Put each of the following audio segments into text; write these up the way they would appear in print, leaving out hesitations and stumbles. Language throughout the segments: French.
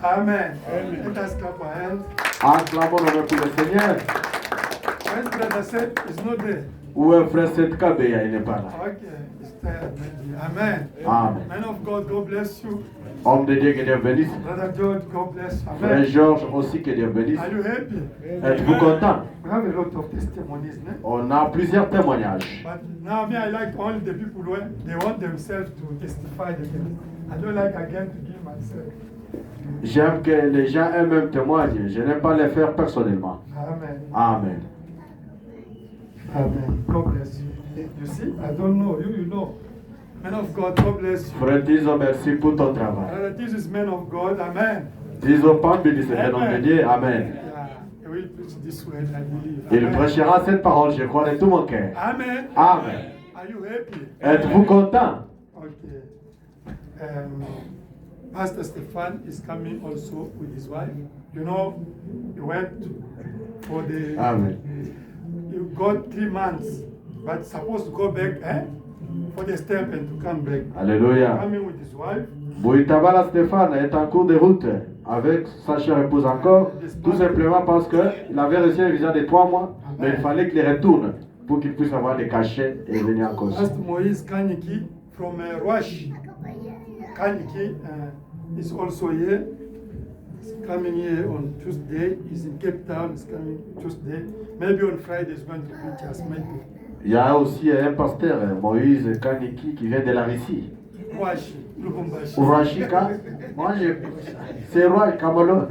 Amen. Let us clap our hands. Acclamons le nom pour le Seigneur. When brother said is not there. Où est frère Setkabea, il n'est pas là. Okay, it's there. Amen. Amen. Man of God, God bless you. Homme de Dieu, que Dieu bénisse. Brother George, God bless you. Frère Amen. Georges aussi, que Dieu bénisse. Are you happy? Êtes-vous content? We have a lot of testimonies, no? On a plusieurs témoignages. But now me, I like only the people who they want themselves to testify the thing. I don't like again to give myself. J'aime que les gens eux-mêmes témoignent. Je n'aime pas les faire personnellement. Amen. Amen. Amen. God bless you. You see, I don't know. You know. Man of God, God bless you. Frère, disons merci pour ton travail. This is man of God. Amen. Disons pas béni, c'est nom de Dieu. Amen. Yeah, he will preach this word, I believe. Il Amen. prêchera cette parole, je crois, de tout mon cœur. Amen. Amen. Are you happy? Êtes-vous content? Okay. Pastor Stefan is coming also with his wife. You know, he went for the. Amen. He got 3 months, but supposed to go back for the step and to come back. Alléluia. Coming with his wife. Bouitabala Stéphane est en cours de route avec sa chère épouse encore, tout simplement parce qu'il avait reçu un visa de 3 mois, mais il fallait qu'il retourne pour qu'il puisse avoir des cachets et venir en cause. Pastor Moïse Kanyiki from Rush. Kanyiki is also here. He's coming here on Tuesday. He's in Cape Town. He's coming Tuesday. Maybe on Friday he's going to preach us. Maybe. Il y a aussi un pasteur, Moïse Kaniki, qui vient de la Russie. Rush, Lubumbashi. Rwashika. Moi, c'est Roi Kamalo.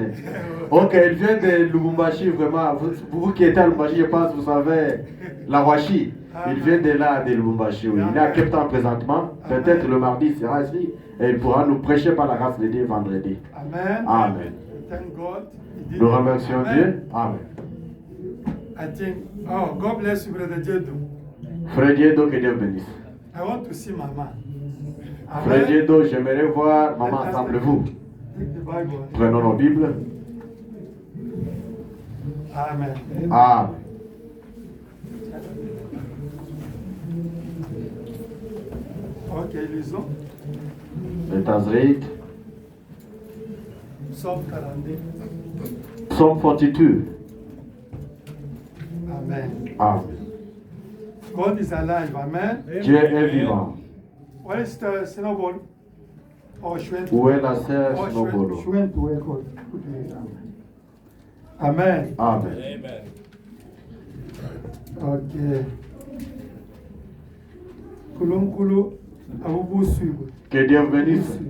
Ok, il vient de Lubumbashi, vraiment. Vous qui êtes à Lubumbashi, je pense, vous savez, la Rwashi. Il vient de là, de Lubumbashi. Oui. Il est à Cape Town présentement. Peut-être le mardi, il sera ici. Et il pourra nous prêcher par la grâce de Dieu vendredi. Amen. Amen. Thank God. Nous remercions Dieu. Amen. I think, oh, God bless you, Brother Jedu. Frère Diedo, que Dieu bénisse. I want to see Mama. Frère Diedo, j'aimerais voir maman ensemble vous. Take the Bible. Prenons nos Bibles. Amen. Amen. Ok, lisons. Let us read Psalm 42. Psalm 42. Amen. Amen. God is alive. Amen. Dieu est vivant. What is the snowball? Oh, Shwent. Où est la sœur Oh, Snowbolo? Shwent. Amen. Amen. Ok. Kulunkulu abubuswiwe. Que Dieu bénisse.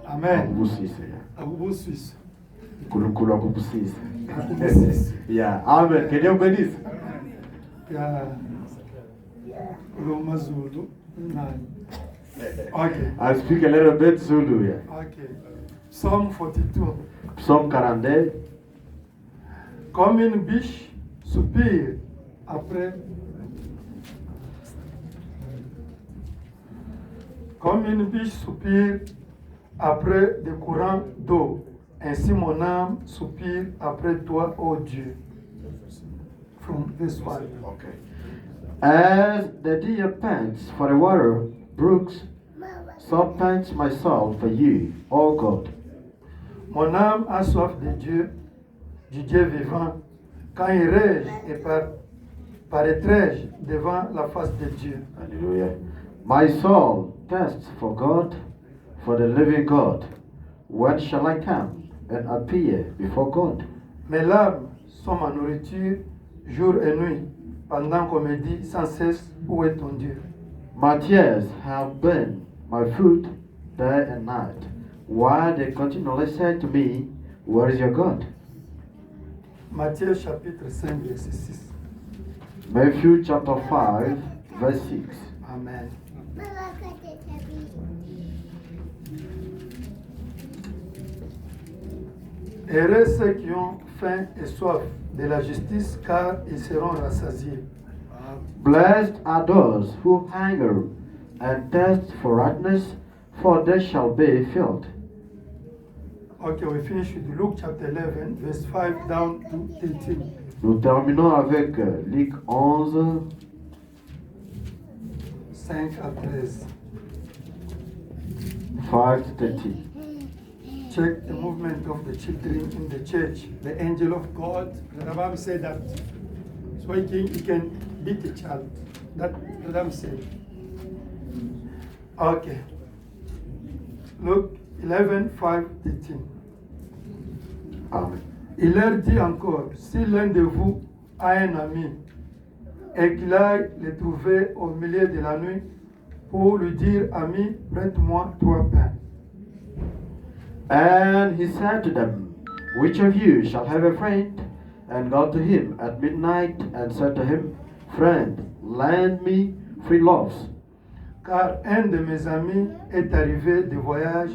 Amen. Abubusise. Abubuswisi. Kulukulu abubusise. Abubusisi. Yeah. Amen. Que Dieu bénisse. Ya Kulumazulu. Nine. Okay. I speak a little bit Zulu. Yeah. Okay. Psalm 42. Psalm 42. Comme une biche soupire après. Comme une biche soupire après des courants d'eau, ainsi mon âme soupire après toi, ô Dieu. From this one. Okay. As the deer pants for the water brooks, so pants my soul for you, O God. Mon âme a soif de Dieu, du Dieu vivant, quand il règne et paraîtrai-je devant la face de Dieu. Hallelujah. My soul thirsts for God, for the living God. When shall I come and appear before God? Mes larmes sont ma nourriture jour et nuit, pendant qu'on me dit sans cesse, où est ton Dieu? My tears have been my food day and night, while they continually say to me, where is your God? Matthieu chapitre 5, verset 6. Matthew chapter 5, verse 6. Amen. Heureux ceux qui ont faim et soif de la justice, car ils seront rassasiés. Blessed are those who hunger and thirst for righteousness, for they shall be filled. Okay, we finish with Luke chapter 11, verse 5 down to 13. Nous terminons avec Luc 11, 5 à 13. 5 to 13. Check the movement of the children in the church. The angel of God, the Rabbi said that speaking, he can beat a child. That the Rabbi said. Okay. Luke 11, 5, 13. Amen. Il leur dit encore, si l'un de vous a un ami et qu'il aille le trouver au milieu de la nuit pour lui dire, ami, prête-moi 3 pains. And he said to them, which of you shall have a friend, and go to him at midnight, and said to him, friend, lend me 3 loaves. Car un de mes amis est arrivé de voyage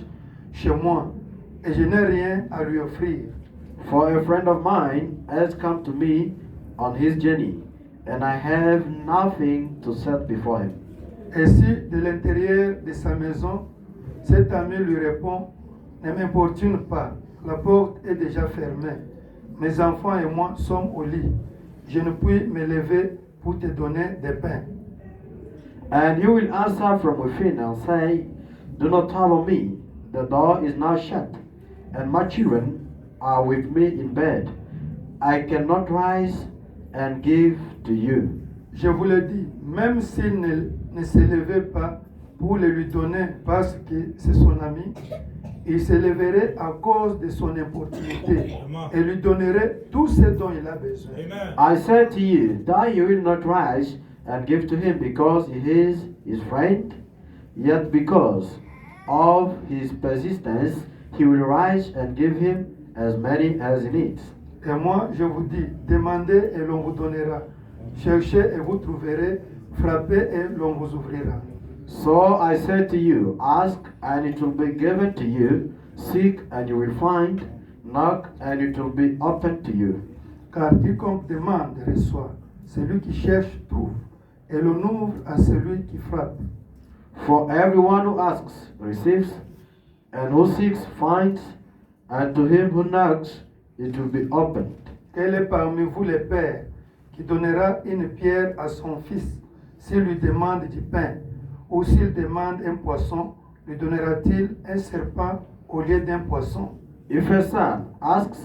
chez moi et je n'ai rien à lui offrir. For a friend of mine has come to me on his journey, and I have nothing to set before him. Et si de l'intérieur de sa maison, cet ami lui répond, ne m'importune pas, la porte est déjà fermée. Mes enfants et moi sommes au lit. Je ne puis me lever pour te donner des pains. And you will answer from within and say, do not trouble me, the door is now shut, and my children are with me in bed. I cannot rise and give to you. Je vous le dis, même s'il ne se levait pas pour le lui donner parce que c'est son ami, il se leverait à cause de son importunité et lui donnerait tout ce dont il a besoin. Amen. I said to you that you will not rise and give to him because he is his friend, yet because of his persistence he will rise and give him as many as he needs. Et moi, je vous dis, demandez et l'on vous donnera. Cherchez et vous trouverez. Frappez et l'on vous ouvrira. So I said to you, ask and it will be given to you, seek and you will find, knock and it will be opened to you. Car quiconque demande reçoit, celui qui cherche trouve, et l'on ouvre à celui qui frappe. For everyone who asks receives, and who seeks finds, and to him who knocks it will be opened. Quel est parmi vous les pères qui donnera une pierre à son fils s'il lui demande du pain, ou s'il demande un poisson, lui donnera-t-il un serpent au lieu d'un poisson? If a son asks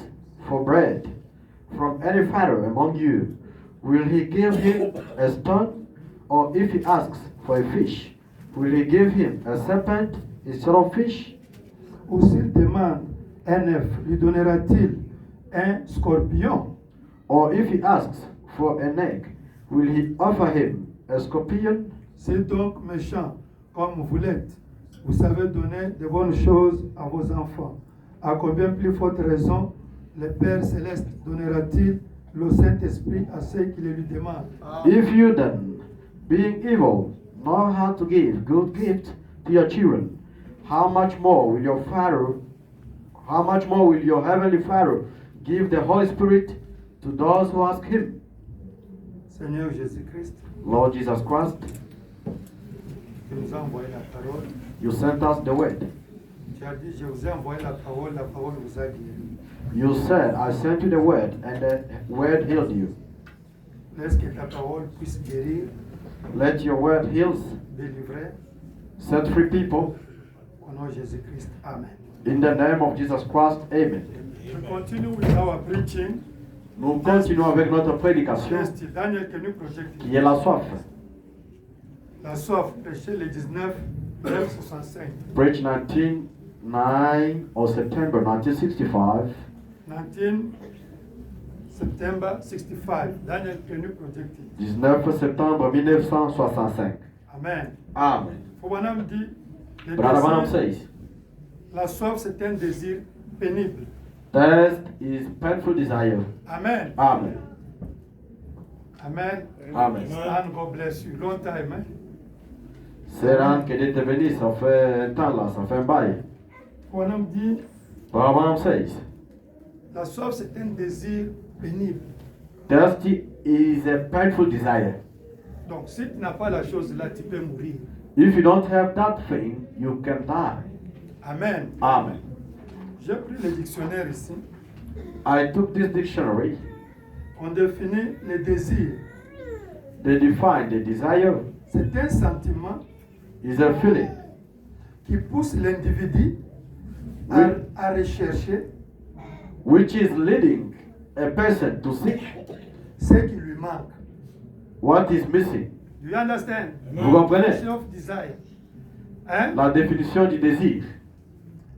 for bread from any father among you, will he give him a stone? Or if he asks for a fish, will he give him a serpent instead of fish? Ou s'il demande un œuf, lui donnera-t-il un scorpion? Or if he asks for an egg, will he offer him a scorpion? Si donc méchant comme vous l'êtes, vous savez donner de bonnes choses à vos enfants, à combien plus forte raison le Père Céleste donnera-t-il le Saint-Esprit à ceux qui le lui demandent? If you then, being evil, know how to give good gifts to your children, how much more will your heavenly Father give the Holy Spirit to those who ask him? Seigneur Jésus-Christ, Lord Jesus Christ, tu nous as envoyé la parole. you sent us the word. Tu as dit, je vous ai envoyé la parole vous a guéri. You said, I sent you the word, and the word healed you. Laisse que ta parole puisse guérir, Let your word heal, délivrer, set free people. au nom de Jésus-Christ. Amen. In the name of Jesus Christ, amen. We continue with our preaching. Nous continuons avec notre prédication, Yes, Daniel, can you project qui est la soif. La soif, péché le 19, 1965. Preach 9 of September 1965. 19 September 65. Daniel, can you project it? 19 septembre 1965. Amen. Amen. Fouanam dit, le Brother Branham désir- says, la soif c'est un désir pénible. thirst is painful desire. Amen. Amen. Amen. Amen. And God bless you. Long time, hein? Serán que Dieu te bénisse, ça fait un temps là, ça fait un bail. Fouanam dit, Brother Branham says, la soif c'est un désir pénible. thirsty is a painful desire. Donc si tu n'as pas la chose là, tu peux mourir. If you don't have that thing, you can die. Amen. Amen. J'ai pris le dictionnaire ici. I took this dictionary. On définit le désir. They define the desire C'est un sentiment is a feeling qui pousse l'individu Oui. à rechercher which is leading a person to seek ce qui lui manque. what is missing. Do you understand? Vous comprenez? Definition of desire. Hein? La définition du désir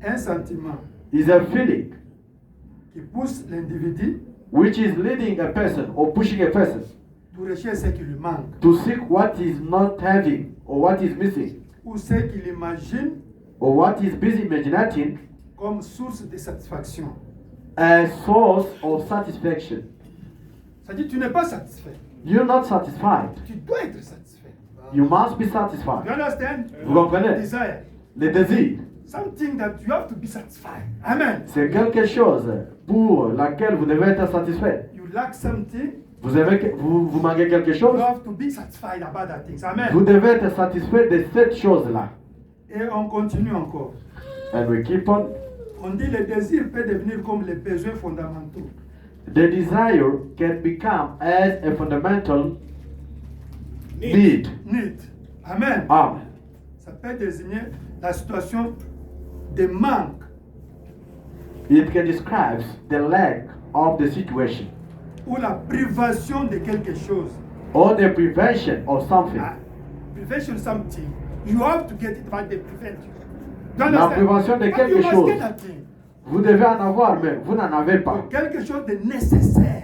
Un sentiment is a feeling qui pousse l'individu which is leading a person or pushing a person pour rechercher ce qui lui manque to seek what is not having or what is missing ou ce qu'il imagine or what is busy imaginating comme source de satisfaction. a source of satisfaction. C'est-à-dire tu n'es pas satisfait. You're not satisfied. Tu dois être satisfait. You must be Do you satisfied. understand? Vous comprenez? Desire. Le désir, Something that you have to be satisfied. Amen. c'est quelque chose pour laquelle vous devez être satisfait. You lack something, Vous manquez quelque you chose, have to be satisfied about that thing. Amen. vous devez être satisfait de cette chose-là. Et on continue encore. And we keep on. On dit le désir peut devenir comme les besoins fondamentaux. The desire can become as a fundamental need. Need. Amen. Amen. Ça peut désigner la situation de manque It can describe the lack of the situation ou la privation de quelque chose. or the prevention of something. Ah, privation something. You have to get it, but they prevent you. Do you La understand? privation de But quelque you must chose. get that thing. Vous devez en avoir, mais vous n'en avez pas. Donc, quelque chose de nécessaire.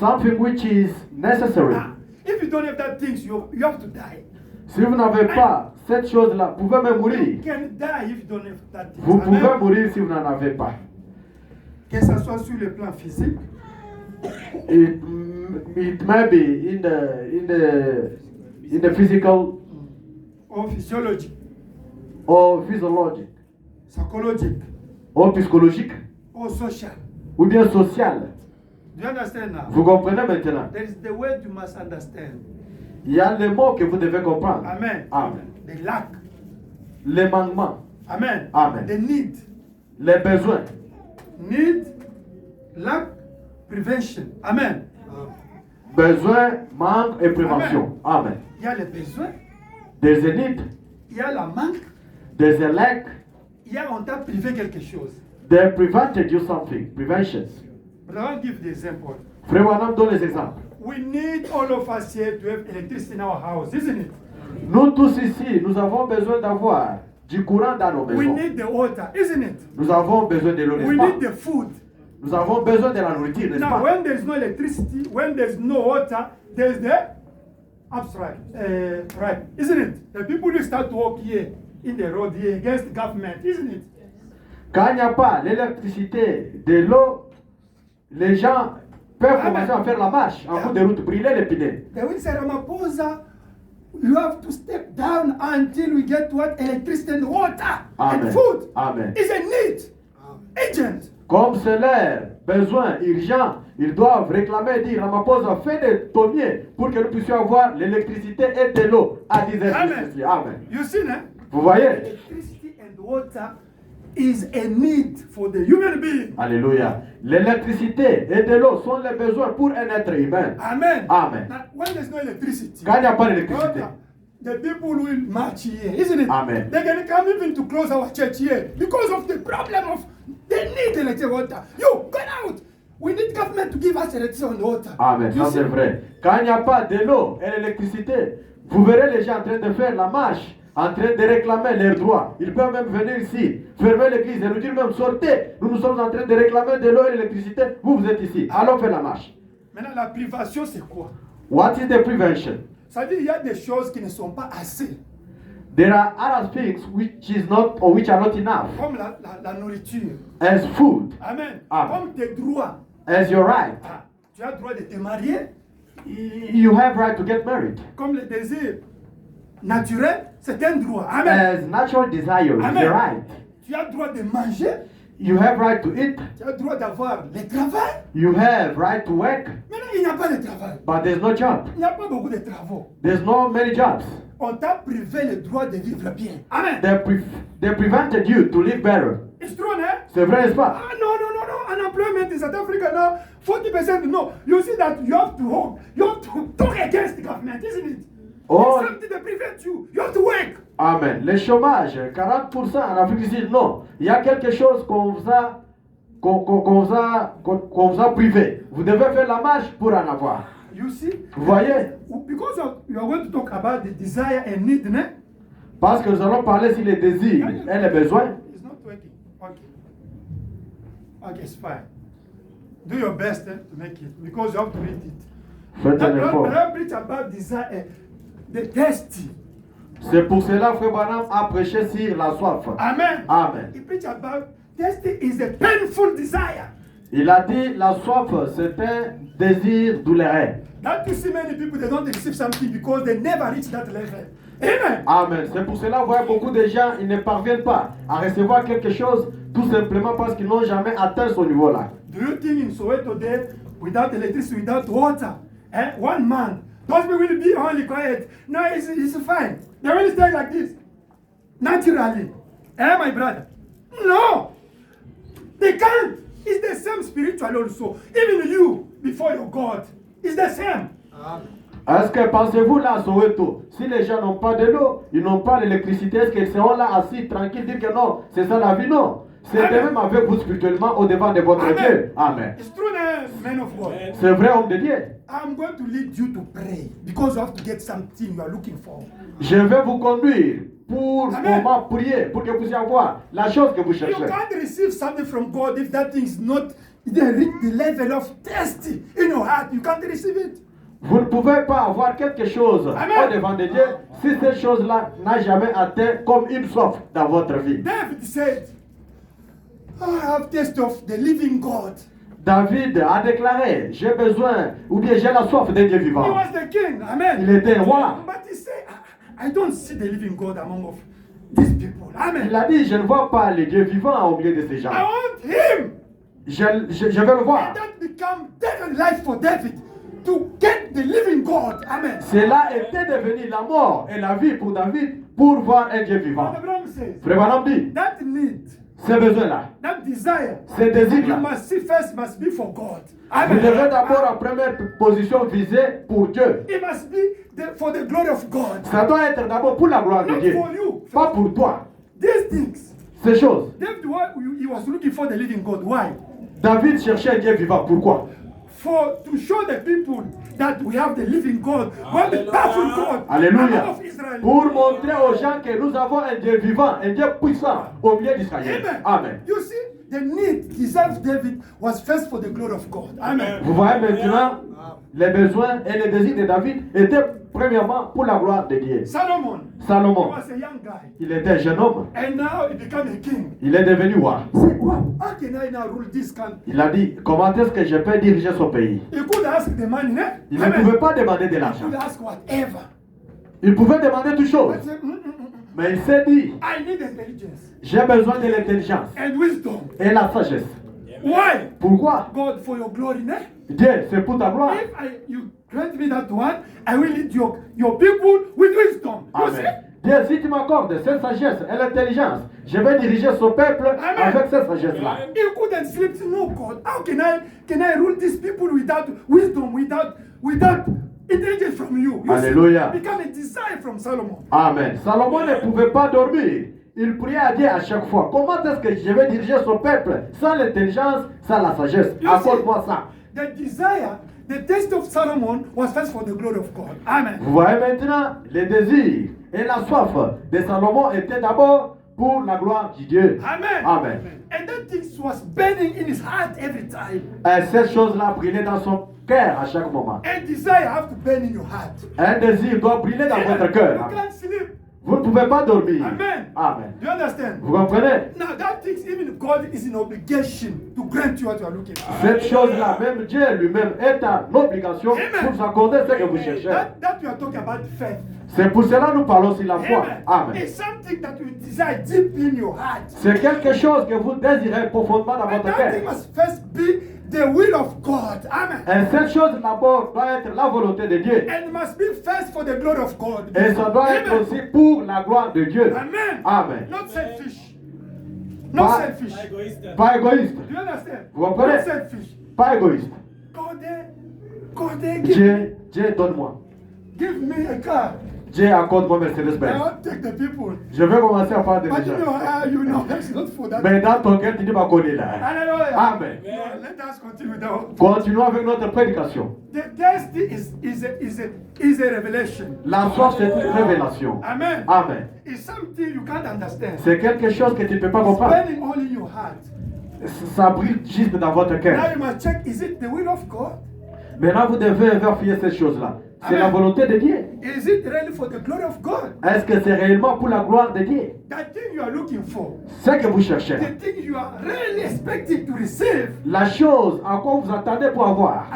Something which is necessary. Ah, if you don't have that thing, you have to die. Si vous n'avez pas cette chose-là, vous pouvez même You mourir. can die if you don't have that thing. Vous pouvez Amen. mourir si vous n'en avez pas. Que ce soit sur le plan physique, It may be in the physical ou physiologique, or physiologic psychologique, or psychologique ou social. ou bien social. Do you understand now? Vous comprenez maintenant? There is the word you must understand. Il y a les mots que vous devez comprendre. Amen. Amen. The lack. Les manquements, Amen. Amen. The need. les besoins. Need, lack, prevention. Amen. Besoins, manque et prévention. Amen. Il y a les besoins, There's a need, il y a la manque, there's a lack, il y a on t'a privé quelque chose. they prevented you something. Prevention. But I will give the example. Frère Wanam donne les exemples. We need all of us here to have electricity in our house, isn't it? Nous tous ici, nous avons besoin d'avoir du courant dans nos We maisons. need the water, isn't it? Nous avons besoin de l'eau, We n'est-ce need pas? the food. Nous avons besoin de la nourriture, n'est-ce Now, pas? when there is no electricity, when there is no water, there is the abstract, right? Isn't it? The people who start to walk here in the road here against the government, isn't it? Quand il n'y a pas l'électricité, de l'eau, les gens peuvent commencer à faire la marche en cours de route, brûler les pneus. The will say, Ramaphosa, you have to step down until we get what? Electricity and water Amen. and food. Amen. It's a need. Agent. Comme c'est leur besoin urgent, ils doivent réclamer et dire à ma pause, fais de ton mieux pour que nous puissions avoir l'électricité et de l'eau à 10 heures. Amen. Amen. You see, né? Vous voyez? Electricity and water is a need for the human being. Alléluia. L'électricité et de l'eau sont les besoins pour un être humain. Amen. Amen. Now, when there's no electricity, Quand il n'y a pas d'électricité, water, the people will march here, isn't it? Amen. They're going to come even to close our church here because of the problem of they need electricity water. You, get out. We need government to give us electricity and water. Amen, You ça see? c'est vrai. Quand il n'y a pas de l'eau et l'électricité, vous verrez les gens en train de faire la marche, en train de réclamer leurs droits. Ils peuvent même venir ici, fermer l'église et nous dire même sortez. Nous sommes en train de réclamer de l'eau et l'électricité. Vous, vous êtes ici. Allons faire la marche. Maintenant, la privation, c'est quoi? What is the prevention? Ça veut dire qu'il y a des choses qui ne sont pas assez, There are other things which is not or which are not enough. comme la nourriture. As food, Amen. Amen. Comme tes droits. as your right. Ah, tu as le droit de te marier, You have right to get married. comme le désir naturel, c'est un droit. Amen. As natural desire is Amen. your right. Tu as le droit de manger, You have right to eat. tu as le droit d'avoir le travail. You have right to work. Maintenant, il n'y a pas de travail. But there's no job. Il n'y a pas beaucoup de travaux. There's no many jobs. On t'a privé le droit de vivre bien. Amen. They prevented you to live better. It's true, hein? C'est vrai, n'est-ce pas? Ah, no. Unemployment in South Africa now, 40% no. You see that you have to talk against the government, isn't it? Oh. It's something that prevents you. You have to work. Amen. Le chômage, 40% en Afrique du Sud, non. Il y a quelque chose qu'on vous a privé. Vous devez faire la marche pour en avoir. You see? Vous voyez? Because you are going to talk about the desire and need, né? Parce que nous allons parler sur les désirs et les besoins. It's not working. Okay, it's fine. Do your best to make it because you have to read it. Faites un effort. But I preach about desire, the thirsty. C'est pour cela que Frère Branham a prêché sur la soif. Amen. Amen. He preach about thirsty is a painful desire. Il a dit la soif, c'est un désir douloureux. That you see many people, they don't receive something because they never reach that level. Amen. Amen. C'est pour cela que vous voyez beaucoup de gens, ils ne parviennent pas à recevoir quelque chose tout simplement parce qu'ils n'ont jamais atteint ce niveau-là. Do you think in Soweto there, without electricity, without water, 1 month, those people will be only quiet? No, it's fine. They will stay like this. Naturally. My brother? No. They can't. It's the same spiritual also. Even you, before your God, it's the same. Est-ce que pensez-vous là à Soweto, si les gens n'ont pas de l'eau, ils n'ont pas d'électricité, est-ce qu'ils seront là assis, tranquilles, dire que non, c'est ça la vie? Non. C'est de même avec vous spirituellement au devant de votre Dieu. Amen. It's true, man of God. C'est vrai, homme de Dieu. I'm going to lead you to pray because you have to get something you are looking for. Je vais vous conduire pour Amen. comment prier, pour que vous puissiez avoir la chose que vous You cherchez. can't receive something from God if that thing is not the level of thirsty in your heart. You can't receive it. Vous ne pouvez pas avoir quelque chose Amen. au devant de Dieu si cette chose-là n'a jamais atteint comme une soif dans votre vie. David said, I have taste of the living God. David a déclaré, j'ai besoin, ou bien j'ai la soif d'un Dieu He vivant. was the king. Amen. Il était roi. But he said, I don't see the living God among of these people. Amen. Il a dit, je ne vois pas le Dieu vivant au milieu de ces gens. I want him. Je vais le voir. And that become David's life for David to get the living God. Amen. Cela était devenu la mort et la vie pour David pour voir un Dieu vivant. Abraham says, Frère Branham dit, that need, ces besoins-là, that desire, ces you désirs-là, must see first must be for God. vous Amen. devez d'abord en première position viser pour Dieu. It must be for the glory of God. Ça doit être d'abord pour la gloire de Not Dieu, for you. pas pour toi. These things. Ces choses. David, he was looking for the living God. Why? David cherchait un Dieu vivant. Pourquoi? To show the people that we have the living God, one the powerful God, Alléluia. of Israel. Pour montrer aux gens que nous avons un Dieu vivant, un Dieu puissant au milieu d'Israël. Amen. Amen. You see, the need, desire of David was first for the glory of God. Amen. Vous voyez maintenant, les besoins et les désirs de David étaient premièrement pour la gloire de Dieu. Salomon, he Salomon, was a young guy, il était un jeune homme. and now he became a king. Il est devenu roi. He said, wow, how can I now rule this country? Il a dit, comment est-ce que je peux diriger son pays? He could ask the money, eh? Il ne Amen. pouvait pas demander de He l'argent. could ask whatever. Il pouvait demander toutes choses. But he said, Mais il s'est dit, I need intelligence j'ai besoin de l'intelligence and wisdom. et la sagesse. Why? Pourquoi? God, for your glory, ne? Dieu, c'est pour ta gloire. If you grant me that one, I will lead your people with wisdom. You see? Amen. Dieu, si tu m'accordes cette sagesse et l'intelligence, je vais diriger son peuple avec cette sagesse-là. You couldn't sleep. No, God. How can I rule these people without wisdom, without intelligence from you? You Alléluia. see, become a desire from Solomon. Amen. Salomon ne pouvait pas dormir. Il priait à Dieu à chaque fois. Comment est-ce que je vais diriger son peuple sans l'intelligence, sans la sagesse? Accorde-moi ça. The desire, the taste of Solomon was first for the glory of God. Amen. Vous voyez maintenant, les désirs et la soif de Salomon étaient d'abord pour la gloire de Dieu. Amen. Amen. And that thing was burning in his heart every time. Et cette chose-là brillait dans son cœur à chaque moment. A desire have to burn in your heart. Un désir doit briller dans votre You cœur. can't sleep. Vous ne pouvez pas dormir. Amen. Amen. Do you understand? Vous comprenez? Now that thing, even God is in obligation to grant you what you are looking for. Cette chose-là, même Dieu lui-même est en obligation pour vous accorder ce que vous cherchez. That we are talking about faith. C'est pour cela que nous parlons sur la foi. Amen. It's something that you desire deep in your heart. C'est quelque chose que vous désirez profondément dans And votre that thing cœur. must first be the will of God. Amen. Et cette chose d'abord doit être la volonté de Dieu. And must be first for the glory of God. Et ça doit être Amen. aussi pour la gloire de Dieu. Amen. Amen. Not selfish. Not Pas- selfish. Pas égoïste. Do you understand? Vous comprenez? Not selfish. Pas égoïste. God, Dieu, donne-moi. give me a car. Dieu accorde-moi I Mercedes-Benz. want to take the people. Je vais commencer à parler But des you know, gens. you know, that's not for that. Mais dans ton cœur, tu dis ma connais là. Hallelujah. Amen. No, let us continue with our. Continuons avec notre prédication. The thirsty is a revelation. La soif, c'est une révélation. Amen. Amen. It's something you can't understand. C'est quelque chose que tu ne peux pas comprendre. Burning all in your heart. Ça brille juste dans votre Now cœur. you must check, is it the will of God? Maintenant, vous devez vérifier cette chose-là. C'est Amen. la volonté de Dieu. Is it really for the glory of God? Est-ce que c'est réellement pour la gloire de Dieu? That thing you are looking for, Ce que vous cherchez. the thing you are really expecting to receive, La chose à quoi vous attendez pour avoir.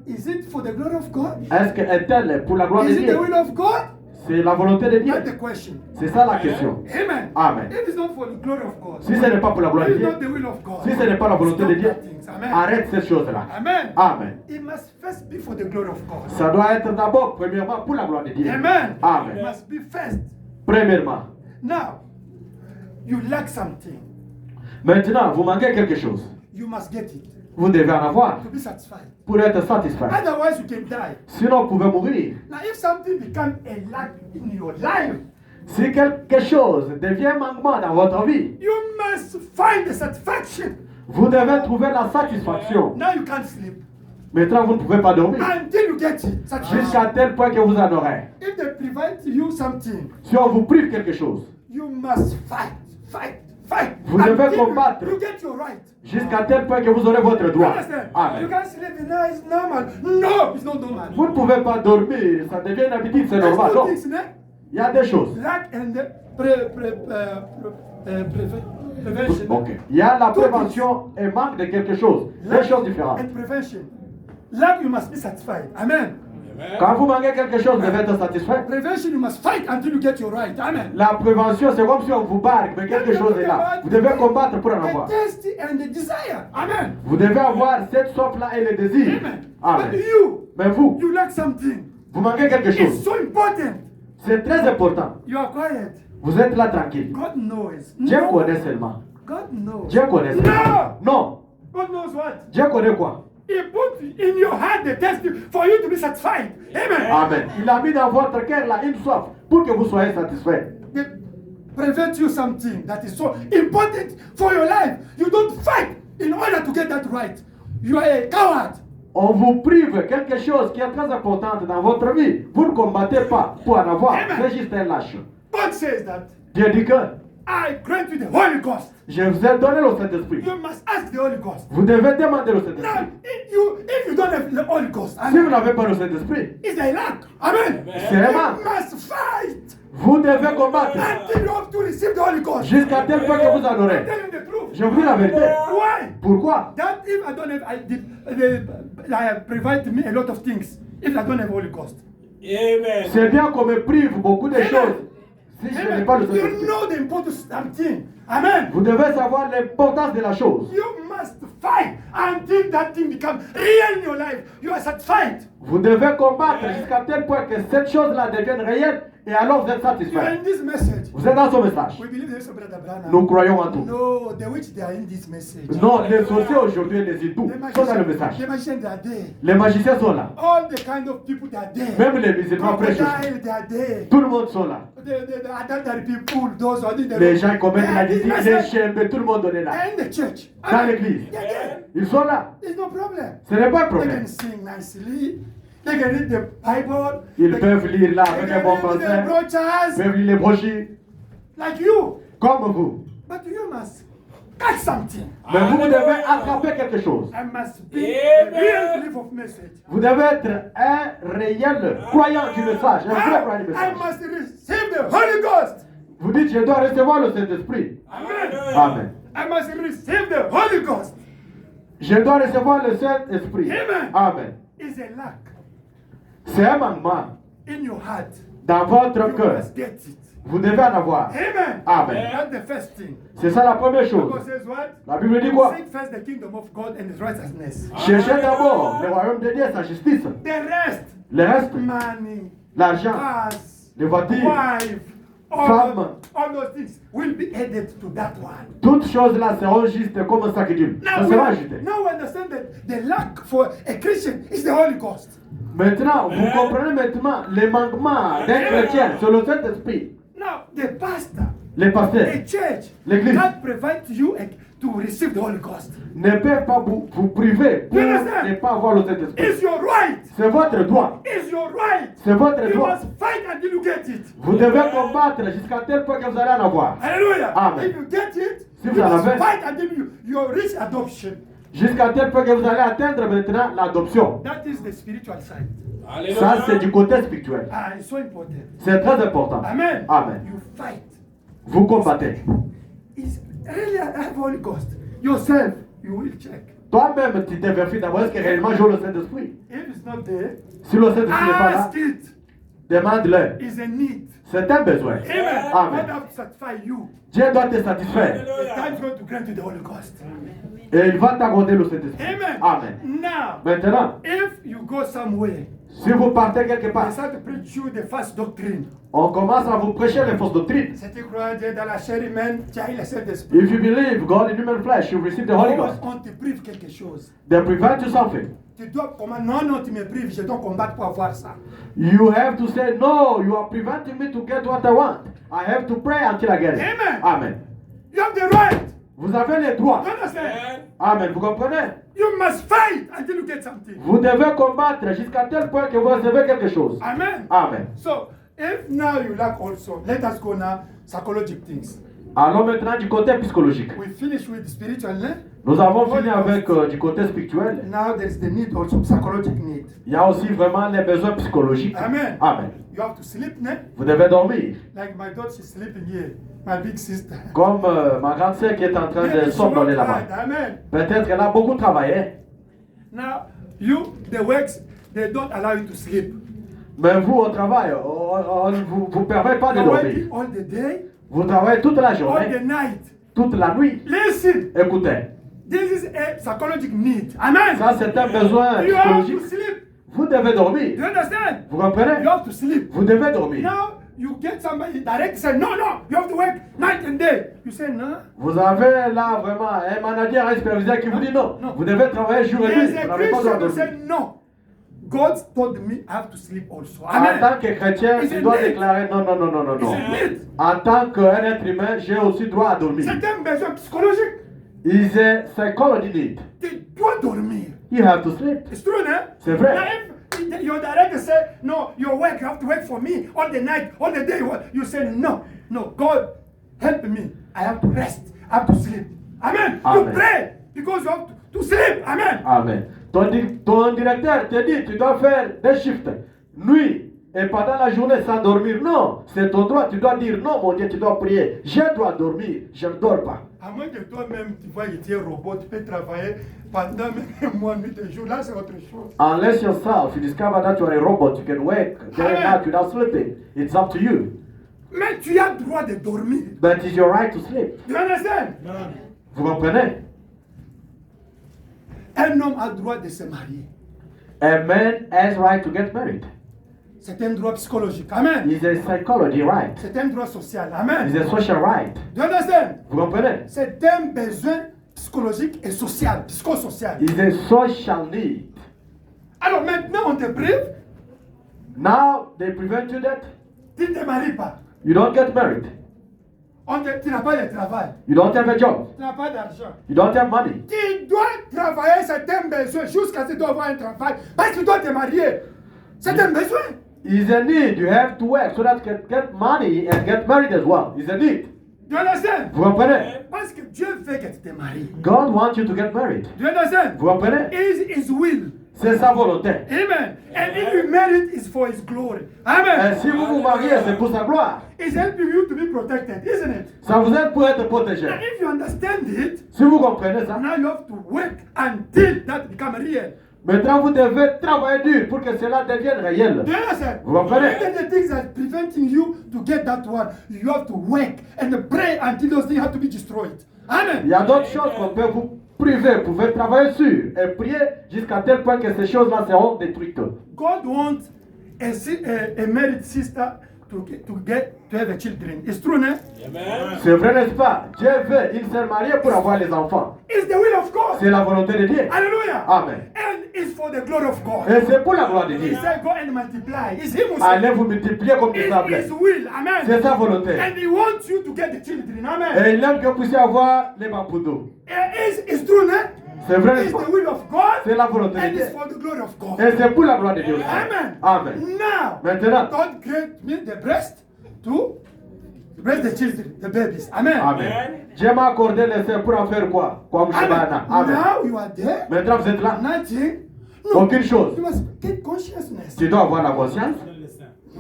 is it for the glory of God? Est-ce que est-elle pour la gloire de Is it the Dieu? will of God? C'est la volonté de Dieu. That's the question. C'est ça la question. Amen. Amen. If it's not for the glory of God, Si ce n'est pas pour la gloire if de it's Dieu, not the will of God, si ce n'est pas la volonté de stop Dieu, that things. Amen. arrête cette chose-là. Amen. Amen. It must first be for the glory of God. Ça doit être d'abord, premièrement, pour la gloire de Dieu. Amen. It Amen. must be first. Premièrement. Now, you lack something. Maintenant, vous manquez quelque chose. You must get it Vous devez en avoir to be satisfied. pour être satisfait. Otherwise, you can die. Sinon, vous pouvez mourir. Now, if something becomes a lack in your life, Si quelque chose devient manquement dans votre vie, you must find the satisfaction. vous devez trouver la satisfaction. Now you can't sleep Maintenant, vous ne pouvez pas dormir. until you get it. Satisfaction. Jusqu'à tel point que vous en aurez. If they prevent you something, Si on vous prive quelque chose, you must fight. Vous devez until combattre. you get your right. jusqu'à tel point que vous aurez votre You droit. understand? You Amen. can't sleep and now it's normal. No, it's not normal. Vous ne pouvez pas dormir, ça devient une habitude, c'est There's normal. two Non, things, né? il y a des choses. Lack and the prevention. Ok. Il y a la prévention et manque de quelque chose. Deux choses différentes. And prevention. Lack, you must be satisfied. Amen. Quand vous manquez quelque chose, vous devez être satisfait. Prevention, you must fight until you get your right. Amen. La prévention, c'est comme si on vous barre, mais quelque chose est là. Vous devez combattre pour en avoir. The thirsty and the desire. Amen. Vous devez avoir cette soif-là et le désir. Amen. Amen. But you, Mais vous, you lack something. vous manquez quelque It's chose. so important. C'est très important. You are quiet. Vous êtes là tranquille. God knows. Dieu No. connaît seulement. God knows. Dieu connaît seulement. No. Non. God knows what? Dieu connaît quoi? He put in your heart the thirsty for you to be satisfied. Amen. Amen. Il a mis dans votre cœur là une soif pour que vous soyez satisfait. They prevent you something that is so important for your life. You don't fight in order to get that right. You are a coward. On vous prive quelque chose qui est très important dans votre vie. Vous ne combattez pas pour en avoir. Amen. C'est juste un lâche. God says that Dieu dit que I grant you the Holy Ghost. je vous ai donné le Saint-Esprit. You must ask the Holy Ghost. Vous devez demander le Now, Saint-Esprit. if you don't have the Holy Ghost, Si vous n'avez pas le Saint-Esprit, it's a lack. Amen. c'est un You manque. must fight Vous devez combattre until you have to receive the Holy Ghost. jusqu'à tel point que vous en I'm aurez. telling the truth. Je vous dis la vérité. Why? Pourquoi? That if I don't have, I provide me a lot of things. If I don't have Holy Ghost. Amen. C'est bien qu'on me prive beaucoup de Amen. choses. Si je n'ai pas le You Saint-Esprit. know the importance of something. Amen. Vous devez savoir l'importance de la chose. You must fight until that thing becomes real in your life. You are satisfied. Vous devez combattre jusqu'à tel point que cette chose-là devienne réelle et alors vous êtes You are satisfait. in this message. Vous êtes dans ce message. We believe there's a brother Branham. Nous croyons en tout. No, the witch they are in this message. Non, les sorciers aujourd'hui et les hindous The sont dans le message. magicians they are there. Les magiciens sont là. All the kind of people they are there. Même les musulmans prêchent. Crocodile they are there. Tout le monde sont là. The adultery people, those who did the Les gens qui commettent They la are in this disease, les message. chiens, mais tout le monde est là. And the church. Dans l'église. They're there. Ils sont là. There's no problem. Ce n'est pas un They problème. can sing nicely. They can read the Bible. Ils They peuvent lire là they avec can un bon read the français. brochures Ils peuvent lire les brochures. like you. Comme vous. But you must catch something. Mais vous devez attraper quelque chose. I must be a real belief of message. Vous devez être un réel croyant du message. Un vrai croyant du I message. must receive the Holy Ghost. Vous dites, je dois recevoir le Saint-Esprit. Amen. Amen. I must receive the Holy Ghost. Je dois recevoir le Saint-Esprit. Amen. Amen. It's a lack C'est un manquement in your heart. dans votre You cœur. must get it. Vous devez en avoir. Amen. Amen. That's the first thing. C'est ça la première The chose. Bible says what? La Bible dit quoi? Seek first the kingdom of God and His righteousness. Cherchez d'abord le royaume de Dieu et sa justice. The rest, Le reste, money, l'argent, cars, les voitures, wife, Femme. all those things will be added to that one. toutes choses-là seront justes comme un sac d'huile. Ça Now sera we, ajouté. now we understand that the lack for a Christian is the Holy Ghost. Maintenant, vous comprenez maintenant les manquements d'un chrétien sur le Saint-Esprit. Now, the pastor, Les pasteurs the church, L'église. can't prevent you to receive the Holy Ghost. ne peuvent pas vous priver pour You understand? ne pas avoir le Saint-Esprit. It's your right. C'est votre droit. It's your right. C'est votre You droit. must fight until you get it. Vous devez combattre jusqu'à tel point que vous allez en avoir. Hallelujah. Amen. If you get it, Si you vous en must avez. fight until you reach adoption. Jusqu'à tel point que vous allez atteindre maintenant l'adoption. That is the spiritual side. Ça, c'est du côté spirituel. Ah, it's so important. C'est très important. Amen. Amen. You fight. Vous combattez. It's really have Holy Ghost. Yourself, you will check. Toi-même, tu te vérifies d'abord est-ce que réellement j'ai le Saint-Esprit. If it's not there, Si le Saint-Esprit n'est pas là, ask it. demande-le. It's a need. C'est un besoin. Amen. Amen. God have to satisfy you. Dieu doit te satisfaire. The time is going to grant you the Holy Ghost. Et il va t'accorder le Saint-Esprit. Amen. Amen. Now, Maintenant, if you go somewhere, si vous partez quelque they part, start to preach you the false doctrine. on commence à vous prêcher les fausses doctrines. Si tu crois Dieu dans la chair humaine, tu as le Saint-Esprit. If you believe God in human flesh, you receive the Holy Ghost. On te prive quelque chose. They prevent you something. Tu dois comment? Non, non, tu me prives, je dois combattre pour avoir ça. You have to say, no, you are preventing me to get what I want. I have to pray until I get it. Amen. Amen. You have the right. Vous avez les droits. You understand? Amen. Vous comprenez? You must fight until you get something. Vous devez combattre jusqu'à tel point que vous recevez quelque chose. Amen. Amen. So, if now you lack also, let us go now psychological things. Allons maintenant du côté psychologique. We finish with spiritual, né? Nous avons fini avec du côté spirituel. Now there is the need also psychological need. Il y a aussi vraiment les besoins psychologiques. Amen. Amen. You have to sleep, né? Vous devez dormir. Like my daughter, she's sleeping here. My big sister. Comme ma grande sœur qui est en train de Maybe she somnoler worked là-bas. hard. Amen. Peut-être qu'elle a beaucoup travaillé. Now, you, the works, they don't allow you to sleep. Mais vous, au travail, on ne vous permet pas de You're dormir. working all the day, Vous travaillez toute la all the journée, night. toute la nuit. Listen, Écoutez, this is a psychological need. Amen. ça c'est un besoin You have to psychologique. sleep. Vous devez Do dormir. you understand? Vous comprenez? You have to sleep. Vous devez dormir. Now, you get somebody direct say, no, no, you have to work night and day. You say, no. Vous avez là vraiment un manager, un superviseur qui vous dit non. Non. Vous devez travailler jour et There's nuit. a Vous n'avez pas le droit de Christian who dormir. say, no. God told me I have to sleep also. En Amen. tant que chrétien, It's tu a dois need. déclarer non, non, non, non, non, It's non. a need. En tant qu'un être humain, j'ai aussi droit à dormir. C'est un besoin psychologique. It's a psychology need. Tu dois dormir. You have to sleep. It's true, né? C'est vrai. Now, if your director say, no, your work, you have to work for me all the night, all the day. You say, no, no, God, help me. I have to rest. I have to sleep. Amen. Amen. You pray because you have to sleep. Amen. Amen. Ton directeur te dit, tu dois faire des shifts, nuit, et pendant la journée sans dormir. Non, c'est ton droit. Tu dois dire non, mon Dieu, tu dois prier. Je dois dormir, je ne dors pas. À moins que toi-même, tu vois, tu es robot, tu peux travailler pendant même un mois, nuit et jour. Là, c'est autre chose. Unless yourself, you discover that you are a robot, you can work day and night without sleeping. It's up to you. Mais tu as le droit de dormir. But it's your right to sleep. You understand? Vous comprenez? Un homme a le droit de se marier. A man has right to get married. C'est un droit psychologique. Amen. It's a psychology right. C'est un droit social. Amen. It's a social right. Do you understand? Vous comprenez? C'est un besoin psychologique et social, psychosocial. It's a social need. Alors maintenant, on te prive, Now they prevent you that tu ne te maries pas. you don't get married. Tu n'as pas de travail, You don't have a job. tu n'as pas d'argent. You don't have money. Tu dois travailler, c'est un besoin, jusqu'à ce que tu dois avoir un travail, parce que tu dois te marier. C'est un besoin. It's a need. You have to work so that you can get money and get married as well. It's a need. Do you understand? Vous comprenez? Parce que Dieu veut que tu te maries. God wants you to get married. Do you understand? Vous comprenez? It's His will. C'est sa volonté. Amen. And if you marry it, it's for His glory. Amen. Et si vous vous mariez, c'est pour sa gloire. It's helping you to be protected, isn't it? Ça vous aide pour être protégé. And if you understand it, Si vous comprenez ça, now you have to work until that becomes real. maintenant vous devez travailler dur pour que cela devienne réel. Do you understand? Vous comprenez? Even the things that preventing you to get that one, you have to work and pray until those things have to be destroyed. Amen. Il y a d'autres choses qu'on peut vous priver. Vous pouvez travailler sur et prier jusqu'à tel point que ces choses-là seront détruites. God wants a married sister to have a children. It's true, no? C'est vrai, n'est-ce pas? Dieu veut une seule mariée pour avoir les enfants. It's the will of God. C'est la volonté de Dieu. Hallelujah. Amen. And it's for the glory of God. Et c'est pour la gloire de He Dieu. said, go and multiply. It's Him who Allez said vous multiplier comme du it's sable. His will. Amen. C'est sa volonté. And He wants you to get the children. Amen. Et il aime que vous puissiez avoir les bamboudous. It's true, no? C'est vrai, It's n'est-ce pas? the will of God. C'est la volonté de And Dieu. it's for the glory of God. Et c'est pour la gloire de Dieu. Amen. Amen. Now, Maintenant, God created me the breast to breast the children, the babies. Amen. Amen. Dieu m'a accordé les seins pour en faire quoi? Comme Shabana. Amen. Now you are there. Maintenant vous êtes là. Nothing. Aucune chose. You must get consciousness. Tu dois avoir la conscience.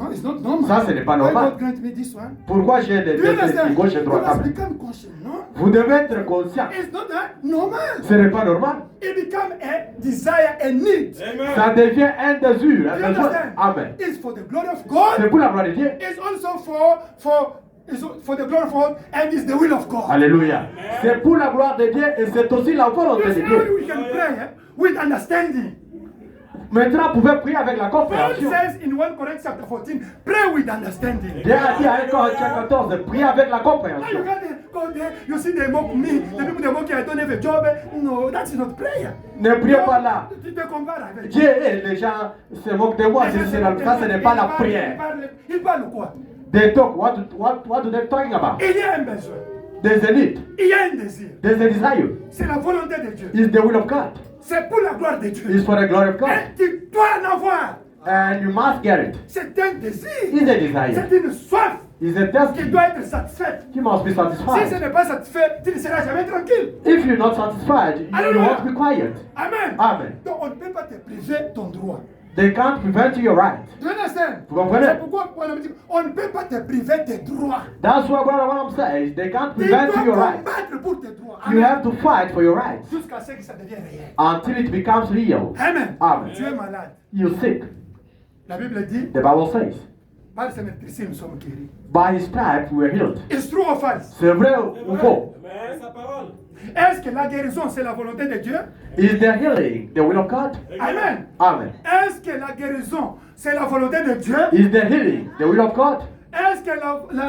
No, it's not normal. Ça, ce n'est pas Why normal. God grant me this one? Pourquoi j'ai les Do you deux seins understand? gauche et You droite? must Amen. become conscious, no? Vous devez être conscient. It's not that normal. Ce n'est pas normal. It become a desire, a need. Ça devient un désir, Do you un besoin. understand? Amen. It's for the glory of C'est God. pour la gloire de Dieu. It's also for the glory of God, and it's the will of God. Alléluia. C'est pour la gloire de Dieu et c'est aussi la volonté You de see how Dieu. we can pray with understanding. Maintenant, vous pouvez prier avec la Paul compréhension. says in 1 Corinthians chapter 14, pray with understanding. Dieu a dit à 1 Corinthiens 14 de prier avec la Now compréhension. you can't go there, you see they mock me, the people they mock you, I don't have a job. No, that's not prayer. Ne priez pas là. Tu te compares avec Dieu et les gens se moquent de moi. Ça, ce n'est pas la prière. Il parle quoi? They talk. What do they talking about? Il y a un besoin. There's a need. Il y a un désir. There's a desire. C'est la volonté de Dieu. It's the will of God. C'est pour la gloire de Dieu. It's for the glory of God. Et tu dois en avoir. And you must get it. C'est un désir. It's a desire. C'est une soif It's a qui thirsty. doit être satisfaite. You must be Si ce satisfied. n'est pas satisfait, tu ne seras jamais tranquille. If you're not satisfied, you Hallelujah. won't be quiet. Amen. Amen. Donc on ne peut pas te priver ton droit. They can't prevent your right. Do you understand? Vous comprenez? C'est pourquoi on ne peut pas te priver tes droits. That's what I'm saying. They can't Tu prevent dois your right. combattre pour tes droits. You Amen. have to fight for your rights Jusqu'à ce que ça devienne réel. until it becomes real. Amen. Amen. Tu es malade. You're sick. La Bible dit, The Bible says, par ses médecins nous sommes guéris. by his stripes we were healed. It's true or false? C'est vrai ou faux? Est-ce que la guérison c'est la volonté de Dieu? Is the healing the will of God? Amen. Amen. Est-ce que la guérison c'est la volonté de Dieu? Is the healing the will of God? Est-ce que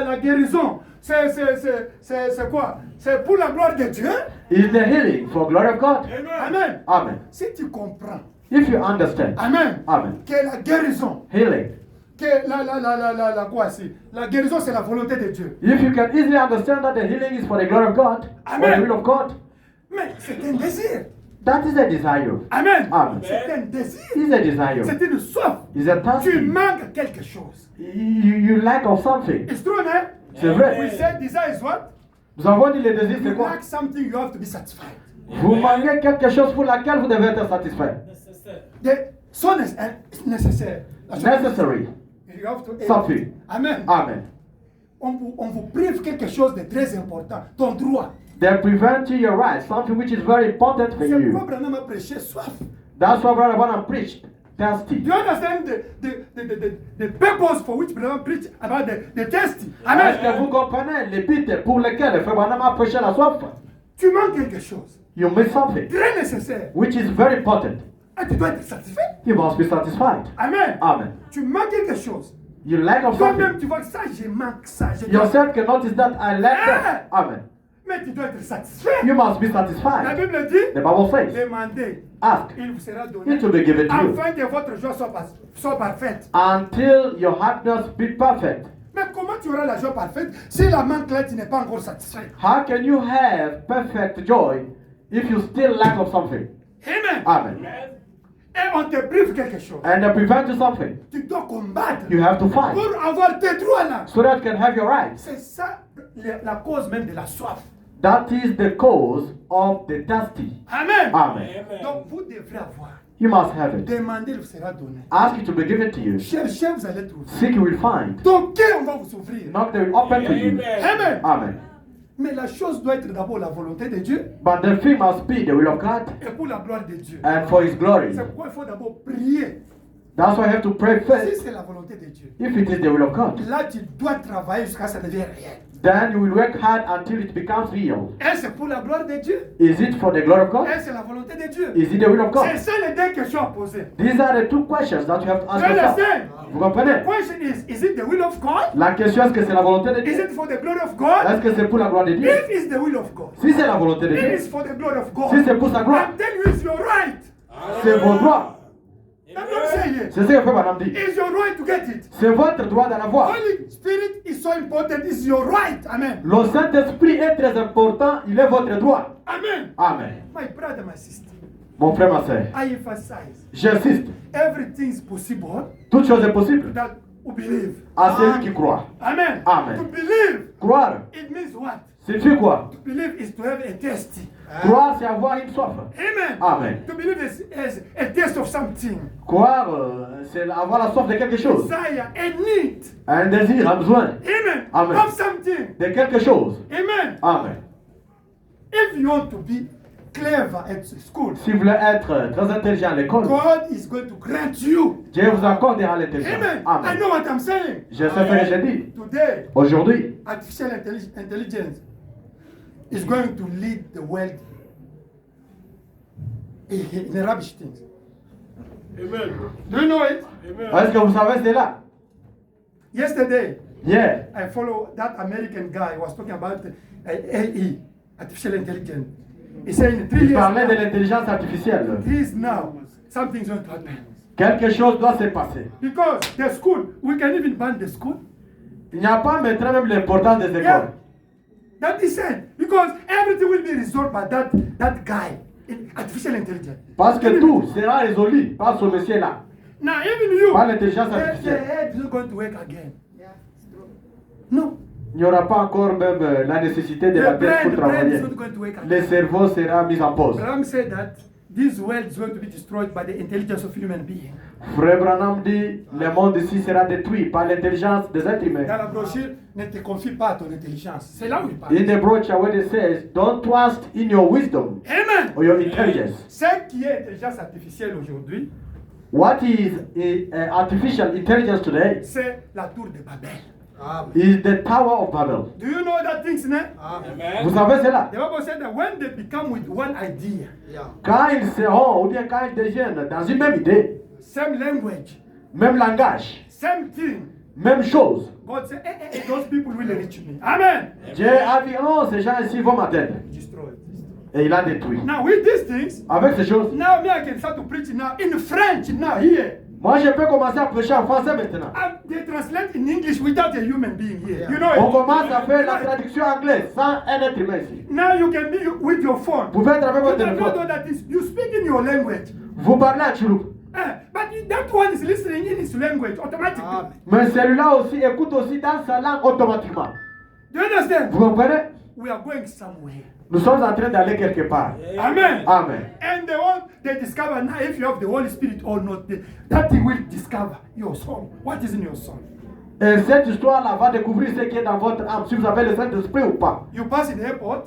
la guérison c'est quoi? C'est pour la gloire de Dieu? Is the healing for glory of God? Amen. Amen. Si tu comprends, If you understand, Amen, Amen. que la guérison, Healing. que quoi c'est? La guérison c'est la volonté de Dieu. If you can easily understand that the healing is for the glory of God, for the Amen. will of God, Mais c'est un désir. that is a desire. Amen. Amen. C'est un désir. It's a desire. C'est une soif. It's a Tu thirsty. manques quelque chose. You lack of something. It's true, hein? C'est vrai. We said desire is what? Nous avons dit le désir, You c'est quoi? lack something, you have to be satisfied. Vous manquez quelque chose pour laquelle vous devez être satisfait. So nécessaire. Necessary. You have to Something. Amen. Amen. On vous prive quelque chose de très important, ton droit. They prevent you your rights, something which is very important for C'est pourquoi you. Branham a prêché soif. That's why Brother Branham preached. Thirsty. Do you understand the purpose for which Branham preached about the thirsty? Est-ce Amen. que vous comprenez les buts pour lesquels le frère Branham a prêché la soif? Tu manques quelque chose. you miss something, Très nécessaire. which is very important. Et tu dois être satisfait. You must be satisfied. Amen. Amen. Tu manques quelque chose. You lack of Toi-même, something. tu vois que ça, je manque ça. Yourself can notice that I lack that. Amen. Mais tu dois être satisfait. You must be La satisfied. Bible dit, The Bible says, demandez, ask, il vous sera donné. it will be given to you. Afin que votre joie soit parfaite. Until your happiness be perfect. Mais comment tu auras la joie parfaite si la manque là, tu n'es pas encore satisfait? How can you have perfect joy if you still lack of something? Amen. Amen. Et on te prive quelque chose. And they prevent you something. Tu dois combattre You have to fight pour avoir tes droits là. so that you can have your rights. C'est ça la cause même de la soif. That is the cause of the thirsty. Amen. Amen. Donc vous devrez avoir. You must have it. Demandez, il vous sera donné. Ask it to be given to you. Cherchez, vous allez trouver. Seek, you will find. Toquez, on va vous ouvrir. Knock, they will open to you. Amen. Amen. Mais la chose doit être d'abord la volonté de Dieu But the thing must be the will of God et pour la gloire de Dieu. and for His glory. C'est pourquoi il faut d'abord prier. That's why you have to pray Si first. c'est la volonté de Dieu, If it is the will of God, là tu dois travailler jusqu'à ce que ça devienne réel. then you will work hard until it becomes real. Et c'est pour la gloire de Dieu. Is it for the glory of God? Et c'est la volonté de Dieu. Is it the will of C'est God? ça les deux questions à poser. These are the two questions that you have to You ask yourself. understand? Vous comprenez? The question is it the will of God? La question est-ce que c'est la volonté de Is Dieu? it for the glory of God? Est-ce que c'est pour la gloire de Dieu? If it's the will of God, Si c'est la volonté de it Dieu, is for the glory of God. si c'est pour sa gloire, I'm telling you, it's your right. c'est vos droits. I'm not saying it. C'est ce que fait Madame dit. It's your right to get it. C'est votre droit d'en avoir. Holy Spirit is so important. It's your right. Amen. Le Saint-Esprit est très important, il est votre droit. Amen. Amen. My brother, my sister, Mon frère, ma soeur, I emphasize j'insiste, everything is possible toute chose est possible that who believe. à celui qui croit. Amen. Amen. To believe, Croire, it means what? signifie quoi? To believe is to have a taste. Croire, c'est avoir une soif. Amen. Amen. To believe is a taste of something. Croire, c'est avoir la soif de quelque chose. Desire, a need. Un désir, un besoin Amen. Amen. Of something. de quelque chose. Amen. Amen. If you want to be clever at school, Si vous voulez être très intelligent à l'école, God is going to grant you. Dieu vous accordera l'intelligence. Amen. I Amen. know what I'm saying. Je sais ce que j'ai dit. Today, Aujourd'hui, artificial intelligence is going to lead the world in the rubbish things. Amen. Do you know it? est-ce que vous savez cela? Yesterday, Hier, I follow that American guy who was talking about AE, artificial intelligence. He said in 3 il years, parlait de now, l'intelligence artificielle. 3 years now, something's going to happen. Quelque chose doit se passer. Because the school, we can even ban the school. Il n'y a pas maintenant même l'importance des Yeah. écoles. That is said. Because everything will be resolved by that guy in artificial intelligence. Parce que tout sera résolu par ce monsieur-là. Now, even you, Par l'intelligence the artificielle. head is not going to work again. No. Il n'y aura pas encore même la nécessité de la The tête pour brain is travailler. not going to work Le again. cerveau sera mis en pause. Branham said that this world is going to be destroyed by the intelligence of human beings. Frère Branham dit, le monde ici sera détruit par l'intelligence des êtres Dans humains. la brochure, ne te confie pas à ton intelligence. C'est là où il parle. In the brochure where it says, don't trust in your wisdom Amen. or your intelligence. Ce qui est intelligence artificielle aujourd'hui, What is artificial intelligence today c'est la tour de Babel. is the Tower of Babel. Do you know that thing's name? Vous savez cela? The Bible said that when they become with one idea, Quand ils seront, ou bien quand ils deviennent dans une même idée, same language, même langage, same thing, même chose, God said, those people will reach me. Amen. Dieu a dit, oh, ces gens ici vont m'atteindre. Destroy. Et il a détruit. Now with these things, Avec ces choses, now me I can start to preach now in French now here. moi je peux commencer à prêcher en français maintenant. And they translate in English without a human being here. You know On it? commence à faire la traduction anglaise sans un être humain ici. Now you can be with your phone. Vous pouvez être avec You votre can do téléphone. that is you speak in your language. Vous parlez à Chouloup. That one is listening in his language automatically. Mais celui-là aussi écoute aussi dans sa langue automatiquement. Do you understand? Vous comprenez? We are going somewhere. Nous sommes en train d'aller quelque part. Amen. Amen. And they discover now if you have the Holy Spirit or not. That thing will discover your soul. What is in your soul? Et cette histoire-là va découvrir ce qui est dans votre âme, si vous avez le Saint-Esprit ou pas. You pass in the airport,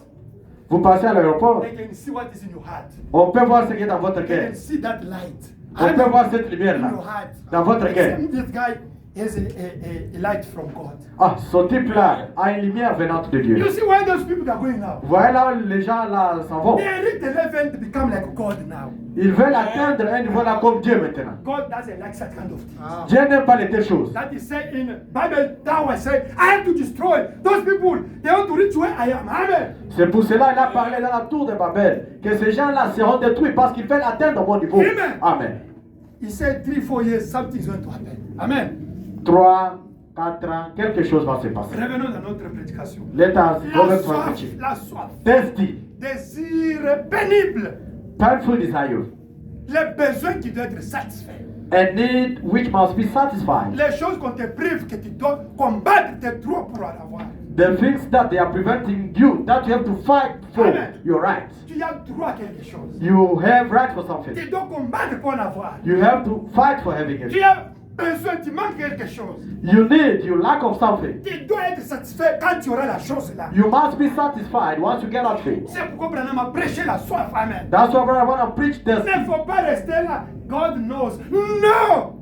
Vous passez à l'aéroport, they can see what is in your heart. on peut voir ce qui est dans votre They cœur. can see that light. On peut Amen. voir cette In lumière-là your heart. dans votre cœur. This guy has a light from God. Ah, ce type-là a une lumière venante de Dieu. You see where those people are going now? Vous voyez là, les gens là s'en vont. They reach the level to become like God now. Ils veulent atteindre un niveau là comme Dieu maintenant. God doesn't like that kind of things. Dieu n'aime pas les telles choses. That is said in Bible Tower, say, I have to destroy those people. They want to reach where I am. Amen. C'est pour cela qu'il a parlé dans la tour de Babel que ces gens-là seront détruits parce qu'ils veulent atteindre mon niveau. Amen. Amen. He said 3-4 years, something is going to happen. Amen. 3, 4 ans, quelque chose va se passer. Revenons dans notre prédication. Let us go La back to our soif, preaching. la soif, Thirsty, désir pénible, painful desire, les besoins qui doivent être satisfaits. a need which must be satisfied. Les choses qu'on te prive, que tu dois combattre tes droits pour en avoir. The things that they are preventing you, that you have to fight for Amen. your rights. Tu as droit à quelque chose. You have right for something. Tu dois combattre pour en avoir. You have to fight for having it. Tu as besoin, tu manques quelque chose. You need, you lack of something. Tu dois être satisfait quand tu auras la chose là. You must be satisfied once you get that thing. C'est pourquoi Branham a prêché la soif. Amen. That's why I want to preach Il this. ne faut pas rester là. God knows. No!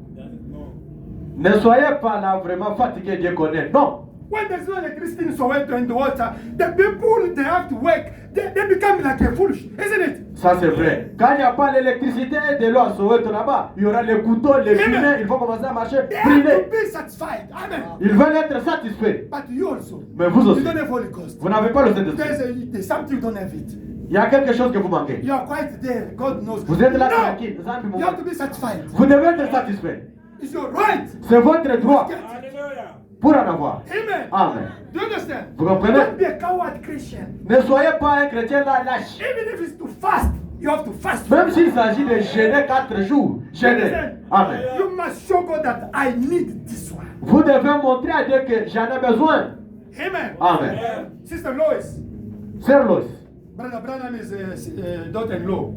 Ne soyez pas là vraiment fatigué, Dieu connaît. Non. When there's no electricity in Soweto and the water, the people, they have to work. They become like a foolish, isn't it? Ça c'est vrai. Quand il n'y a pas l'électricité et de l'eau à Soweto là-bas, il y aura les couteaux, les Amen. filets, ils vont commencer à marcher, They have to brûler. be satisfied. Amen. Ils veulent être satisfaits. But you also. Mais vous aussi, You don't have Holy Ghost. vous n'avez pas le Saint-Esprit. There's something you don't have it. Il y a quelque chose que vous manquez. You are quite there. God knows. Vous êtes là No! tranquille. Vous avez You have to be satisfied. Vous devez être satisfait. It's your right. C'est votre droit Hallelujah. pour en avoir. Amen. Amen. Do you understand? Vous comprenez? Don't be a coward Christian. Ne soyez pas un chrétien là lâche. Even if it's to fast, you have to fast. Même s'il s'agit de jeûner 4 jours, jeûnez. Amen. You must show God that I need this one. Vous devez montrer à Dieu que j'en ai besoin. Amen. Amen. Sister Lois, Sœur Lois, Brother Branham is daughter-in-law.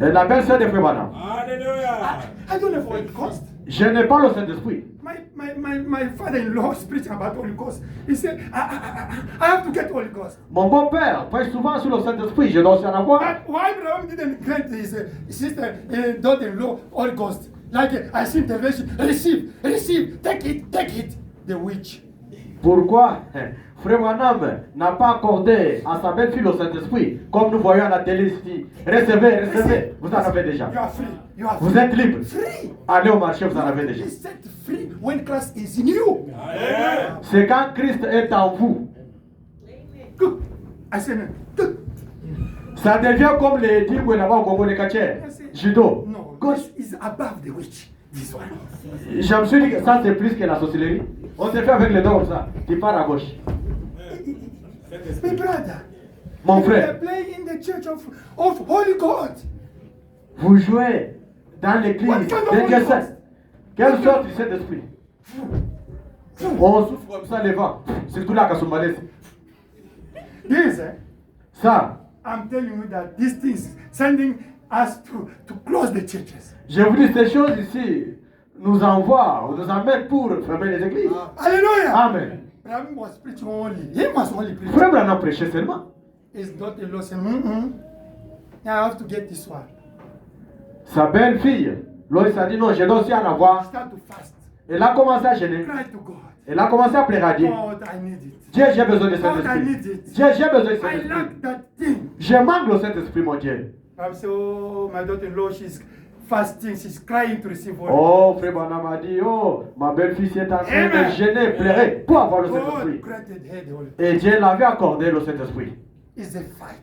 la belle-sœur de Frère Branham. Hallelujah. I don't know what it cost. Je n'ai pas le Saint-Esprit. My father-in-law is preaching about Holy Ghost. He said, I have to get Holy Ghost. Mon beau-père prêche souvent sur le Saint-Esprit. Je dois aussi en avoir. But why Branham didn't grant his sister daughter-in-law Holy Ghost? Like I see intervention, receive, take it. The witch. Pourquoi Frère Branham n'a pas accordé à sa belle-fille le Saint-Esprit, comme nous voyons à la télé ici. Recevez. Vous en avez déjà. You are free. You are Vous free. êtes libre. Free. Allez au marché, vous en avez déjà. Be set free when Christ is in you. Amen. C'est quand Christ est en vous. Good. I said, good. Ça devient comme les Dingwe là-bas au Congo, les Kachers. Judo. No, Good. this is above the witch. This one. Je me suis dit que ça c'est plus que la sorcellerie. On se fait avec les doigts comme ça. Tu pars à gauche. My brother. Mon You frère, are playing in the church of Holy God. vous jouez dans l'église What kind of de Dieu Holy Saint. Ghost? Quelle sorte du Saint-Esprit? On souffle comme ça les vents. Surtout là, Kasumbalès. This, Ça, I'm telling you that these things sending us to close the churches. je vous dis ces choses ici nous envoient, ou nous emmènent pour fermer les églises. Hallelujah. Amen. Branham was preaching only. He must only preach. Frère Branham prêchait seulement. His daughter-in-law said, I have to get this one. Sa belle-fille, Loïs a dit non, je dois aussi en avoir. Start to fast. Elle a commencé à gêner. Cry to God. Elle a commencé à pleurer à Dieu. God, I need it. Dieu, j'ai besoin de God, I Saint-Esprit. need it. Dieu, j'ai besoin de I Saint-Esprit. lack that thing. Je manque le Saint-Esprit, mon Dieu. I'm so, oh, my daughter-in-law, she's fasting, she's crying to receive Holy Oh, frère Branham a dit, oh, ma belle-fille est en train Amen. de gêner, pleurer pour avoir le God Saint-Esprit. granted her the Holy Et Dieu l'avait accordé le Saint-Esprit. It's a fight.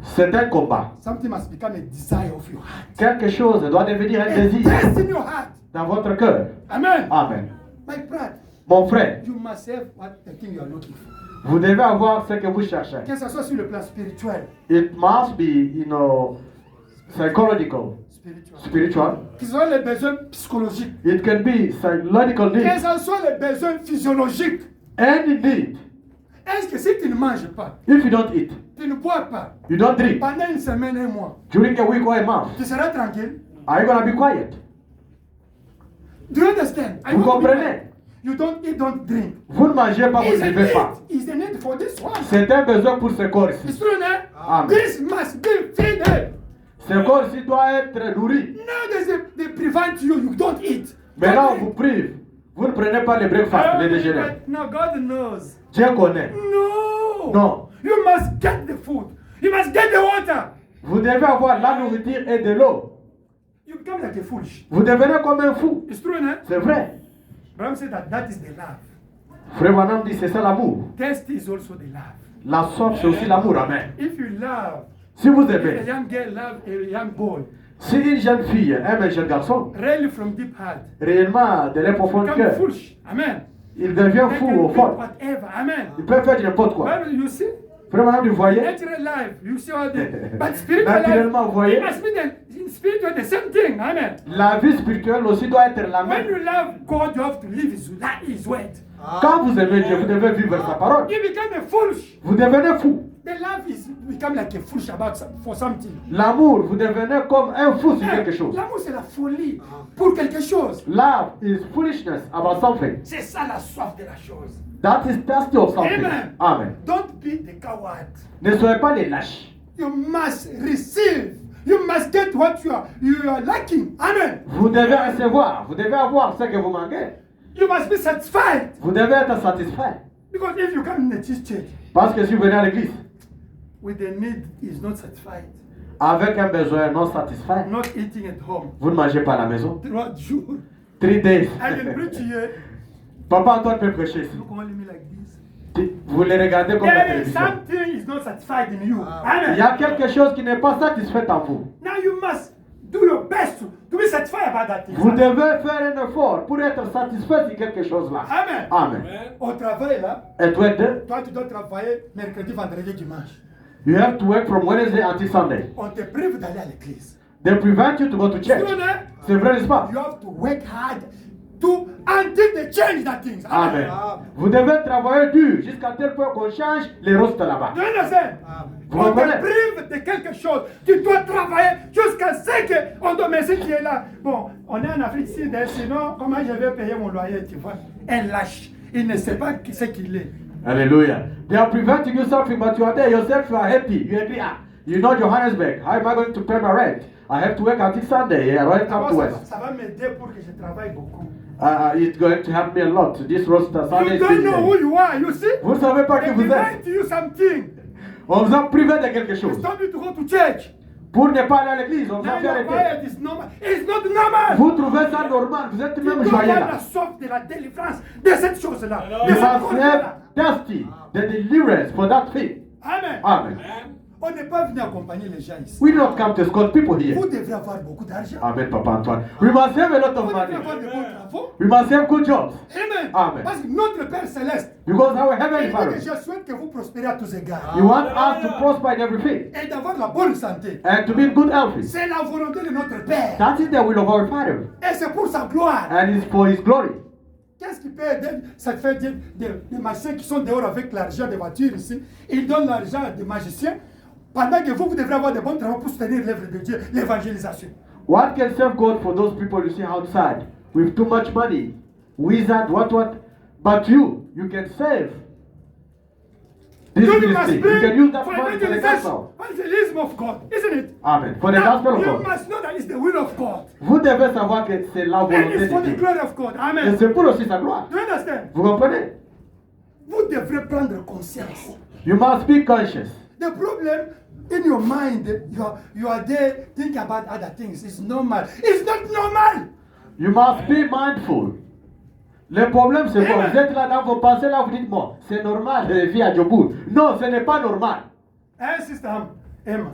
C'est un combat. Something must become a desire of your heart. Quelque chose doit devenir un A désir taste in your heart. dans votre cœur. Amen. Amen. My brother, Mon frère, you must have what the thing you are looking for. vous devez avoir ce que vous cherchez. Que ce soit sur le plan spirituel. It must be, psychological, spiritual. Que ce soit les besoins psychologiques. It can be psychological Que need. ce soit les besoins physiologiques. Any need. Est-ce que si tu ne manges pas, If you don't eat, tu ne bois pas, you don't drink. pendant une semaine, un mois, During a week or a month, tu seras tranquille? are you gonna be quiet? Do you understand? I Vous want to be comprenez? quiet. You don't eat, don't drink. Vous ne mangez pas, vous It's ne a vivez pas. need. It's a need for this one. C'est un besoin pour ce corps-ci. It's true, né? Amen. This must be fed. Ce corps-ci doit être nourri. Now they prevent you, you don't eat. Mais là, on Don't vous drink. prive. Vous ne prenez pas le breakfast, le déjeuner. No, God knows. Dieu connaît. No. Non. You must get the food. You must get the water. Vous devez avoir la nourriture et de l'eau. You become like a foolish. Vous devenez comme un fou. It's true, no? C'est vrai. Abraham said that is the love. Frère Branham dit c'est ça l'amour. Test is also the love. La soif c'est aussi l'amour. Amen. If you love, Si vous if a aimez, young girl love a young boy, si une jeune fille aime un jeune garçon, really from deep heart, réellement de leur profond become cœur, foolish. Amen. il devient They fou can au do fond. whatever. Amen. Il peut faire n'importe quoi. Well, you see, Frère Branham, vous voyez, natural life, you see all the, but spiritual life, Naturellement, vous voyez. it must be in spiritual the same thing. Amen. la vie spirituelle aussi doit être la When même. you love God, you have to live His word. Quand vous aimez Dieu, vous devez vivre sa parole. You become a foolish. Vous devenez fou. The love is become like a foolish about for something. L'amour, vous devenez comme un fou sur quelque chose. L'amour, c'est la folie pour quelque chose. Love is foolishness about something. C'est ça la soif de la chose. That is thirsty of something. Amen. Amen. Don't be the coward. Ne soyez pas les lâches. You must receive. You must get what you are lacking. Amen. Vous devez recevoir. Vous devez avoir ce que vous manquez. You must be satisfied. Vous devez être satisfait. Because if you come in the church Parce que si vous venez à l'église with the need is not satisfied, avec un besoin non satisfait, not eating at home, vous ne mangez pas à la maison. throughout June, 3 days. I can preach here. Papa Antoine peut prêcher ici. Look only me like this. Vous les regardez comme la There is télévision. something is not satisfied in you. Il y a Amen. quelque chose qui n'est pas satisfait en vous. Now you must do your best to be satisfied about that thing. Vous devez faire un effort pour être satisfait de quelque chose là. Amen. Amen. Au travail là, Et toi, deux, toi tu dois travailler mercredi, vendredi, dimanche. you have to work from Wednesday until Sunday. On te prive d'aller à l'église. They prevent you to go to church. You know, C'est vrai, n'est-ce pas? you have to work hard to until they change that things. Amen. Vous devez travailler dur jusqu'à tel point qu'on change les rostes là-bas. Do you understand? Vous On te comprenez? prive de quelque chose. Tu dois travailler jusqu'à ce qu'on te met ce qui est là. Bon, on est en Afrique Sud, sinon, comment je vais payer mon loyer, tu vois? Un lâche. Il ne sait pas ce qu'il est. Hallelujah. They are preventing you something, but you are there yourself, you are happy. You agree, you know Johannesburg. How am I going to pay my rent? I have to work until Sunday. I don't come to D'abord, West. ça va m'aider pour que je travaille beaucoup. It's going to help me a lot. This roster Sunday You is don't know who busy. you are, you see? Vous ne savez pas qui They vous demand êtes. to you something. On vous a privé de quelque chose. It's not you to go to church. Pour ne pas aller à l'église, on vous Now a fait your arrêter. quiet is normal. It's not normal. Vous trouvez ça normal, vous êtes Tu même dois joyeux avoir la là. soif de la délivrance de cette chose-là. De You cette must chose-là. have thirsty, the deliverance for that thing. Amen. Amen. On n'est pas venu accompagner les gens ici. We don't come to escort people here. Vous devrez avoir beaucoup d'argent. Amen, Papa Antoine. We must have a lot Vous of devrez money. avoir de bons travaux. We must have good jobs. Amen. Amen. Parce que notre Père Céleste, Because our il Heavenly dit que Father, je souhaite que vous prospérez à tous égards. you want us to prosper in everything Et d'avoir la bonne santé. and to be in good health. C'est la volonté de notre Père. That is the will of our Father, Et c'est pour sa gloire. and it's for His glory. Qu'est-ce qui peut aider? Ça fait des magiciens qui sont dehors avec l'argent des voitures ici. Ils donnent l'argent des magiciens. Pendant que vous devrez avoir de bons travaux pour soutenir l'œuvre de Dieu, l'évangélisation. What can serve God for those people you see outside with too much money? Wizard, what? But you can save this You must ministry. You bring can use that for money for the evangelism gospel. of God, isn't it? Amen. For the Now, gospel of you God. must know that it's the will of God. Vous devez savoir que c'est la And volonté it's for de the Dieu. glory of God. Et Amen. c'est pour aussi sa gloire. Do you understand? Vous comprenez? Vous devrez prendre conscience. You must be conscious. The problem in your mind, you are there thinking about other things. It's normal. It's not normal. You must be mindful. Le problème, c'est quoi? Amen. Vous êtes là dans vos pensées, là, vous dites, bon, c'est normal de vivre à Djobour. Non, ce n'est pas normal. Hey, Sister Emma.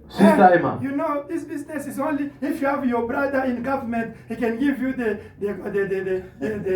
Sister Hey, Emma. You know, this business is only if you have your brother in government, he can give you the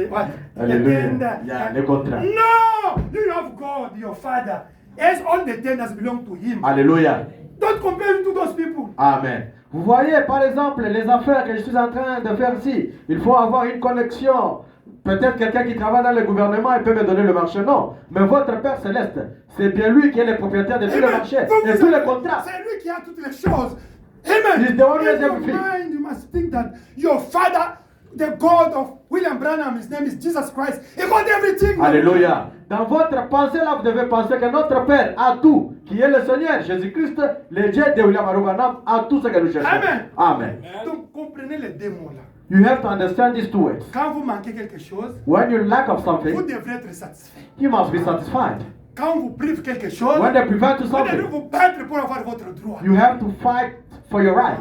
what? Hallelujah. The tender. Yeah, the contract. No! You have God, your father. As all the tenders belong to him. Alléluia. Don't compare it to those people. Amen. Vous voyez, par exemple, les affaires que je suis en train de faire ici. Il faut avoir une connexion. Peut-être quelqu'un qui travaille dans le gouvernement, il peut me donner le marché. Non. Mais votre Père Céleste, c'est bien lui qui est le propriétaire de tous les Amen. marchés Vous et tous les contrats. C'est lui qui a toutes les choses. Amen. He's the one who has In your everything. mind, you must think that your father, the God of William Branham, his name is Jesus Christ, he got everything. Alléluia. Dans votre pensée là, vous devez penser que notre Père a tout, qui est le Seigneur Jésus-Christ, le Dieu de William Branham, a tout ce que nous cherchons. Amen. Amen. Donc comprenez les deux mots là. You have to understand these two words. Quand vous manquez quelque chose, When you lack of vous something, devrez être satisfait. you must be satisfied. Quand vous privez quelque chose, When they prevent you vous devez something, vous battre pour avoir votre droit. you have to fight for your right.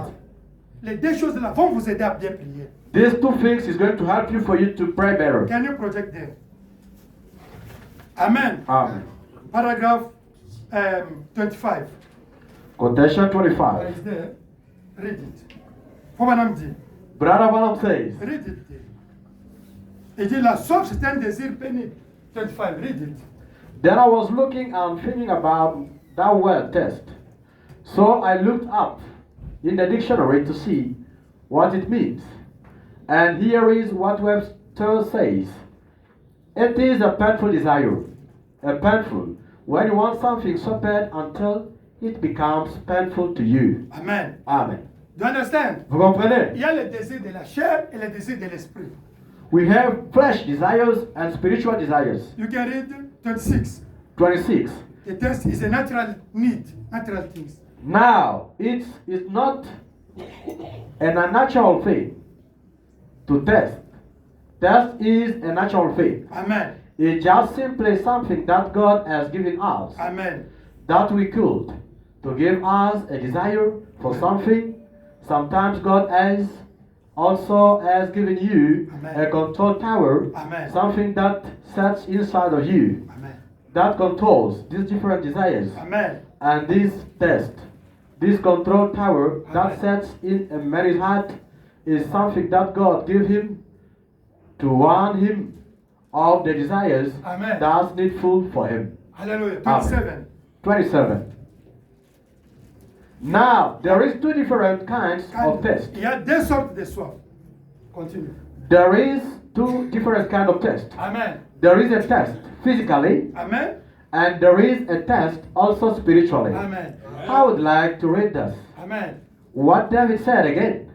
Les deux choses-là vont vous aider à bien prier. These two things is going to help you for you to pray better. Can you project there? Amen. Amen. Paragraph 25. Quotation What 25. is there? Read it. Faut madame dire. Brother Branham says, Read it there. Il dit la soif c'est un désir pénible. 25. Read it. Then I was looking and thinking about that word test. So I looked up in the dictionary to see what it means. And here is what Webster says. It is a painful desire. A painful. When you want something so bad until it becomes painful to you. Amen. Amen. Do you understand? Vous comprenez? Il y a le désir de la chair et le désir de l'esprit. We have flesh desires and spiritual desires. You can read 26. 26. The test is a natural need, natural things. Now, it's not an unnatural thing to test. Test is a natural thing. Amen. It's just simply something that God has given us Amen. that we could to give us a desire for something. Sometimes God has given you Amen. a control tower, Amen. something that sits inside of you Amen. that controls these different desires. Amen. And this test, this control tower that Amen. sets in a man's heart is something that God gave him to warn him of the desires Amen. that's needful for him. Hallelujah. Amen. 27. 27. Now, there is two different kinds of tests. Il y a deux sortes de soif. Continue. There is two different kinds of tests. Amen. There is a test physically, Amen. and there is a test also spiritually. Amen. I would like to read this. Amen. What David said again.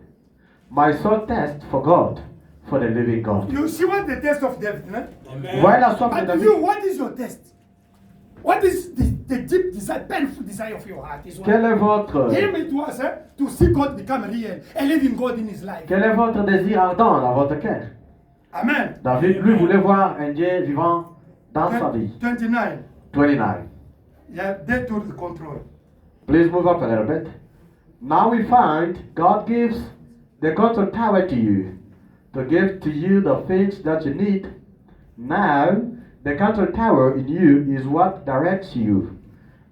My soul thirsts for God, for the living God. You see what the test of David, né? Amen. Why not something But that you, what is your test? What is the deep desire, painful desire of your heart? Is what? Quel est votre Him it was to see God become real and living God in his life. quel est votre désir ardent dans votre cœur? Amen. David, lui, voulait voir un Dieu vivant dans sa vie. 29. 29. Il y a deux tours de contrôle. Please move up a little bit. Now we find God gives the control tower to you to give to you the things that you need. Now, the control tower in you is what directs you.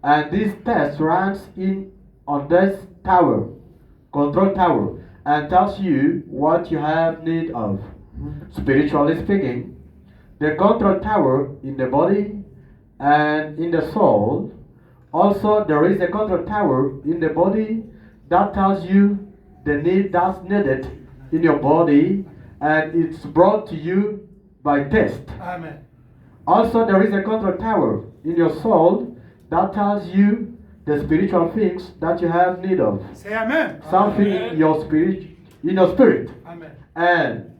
And this test runs in on this tower, control tower, and tells you what you have need of. Spiritually speaking, the control tower in the body and in the soul. Also, there is a control tower in the body that tells you the need that's needed in your body, and it's brought to you by test. Amen. Also, there is a control tower in your soul that tells you the spiritual things that you have need of. Say amen. Something in your spirit, Amen.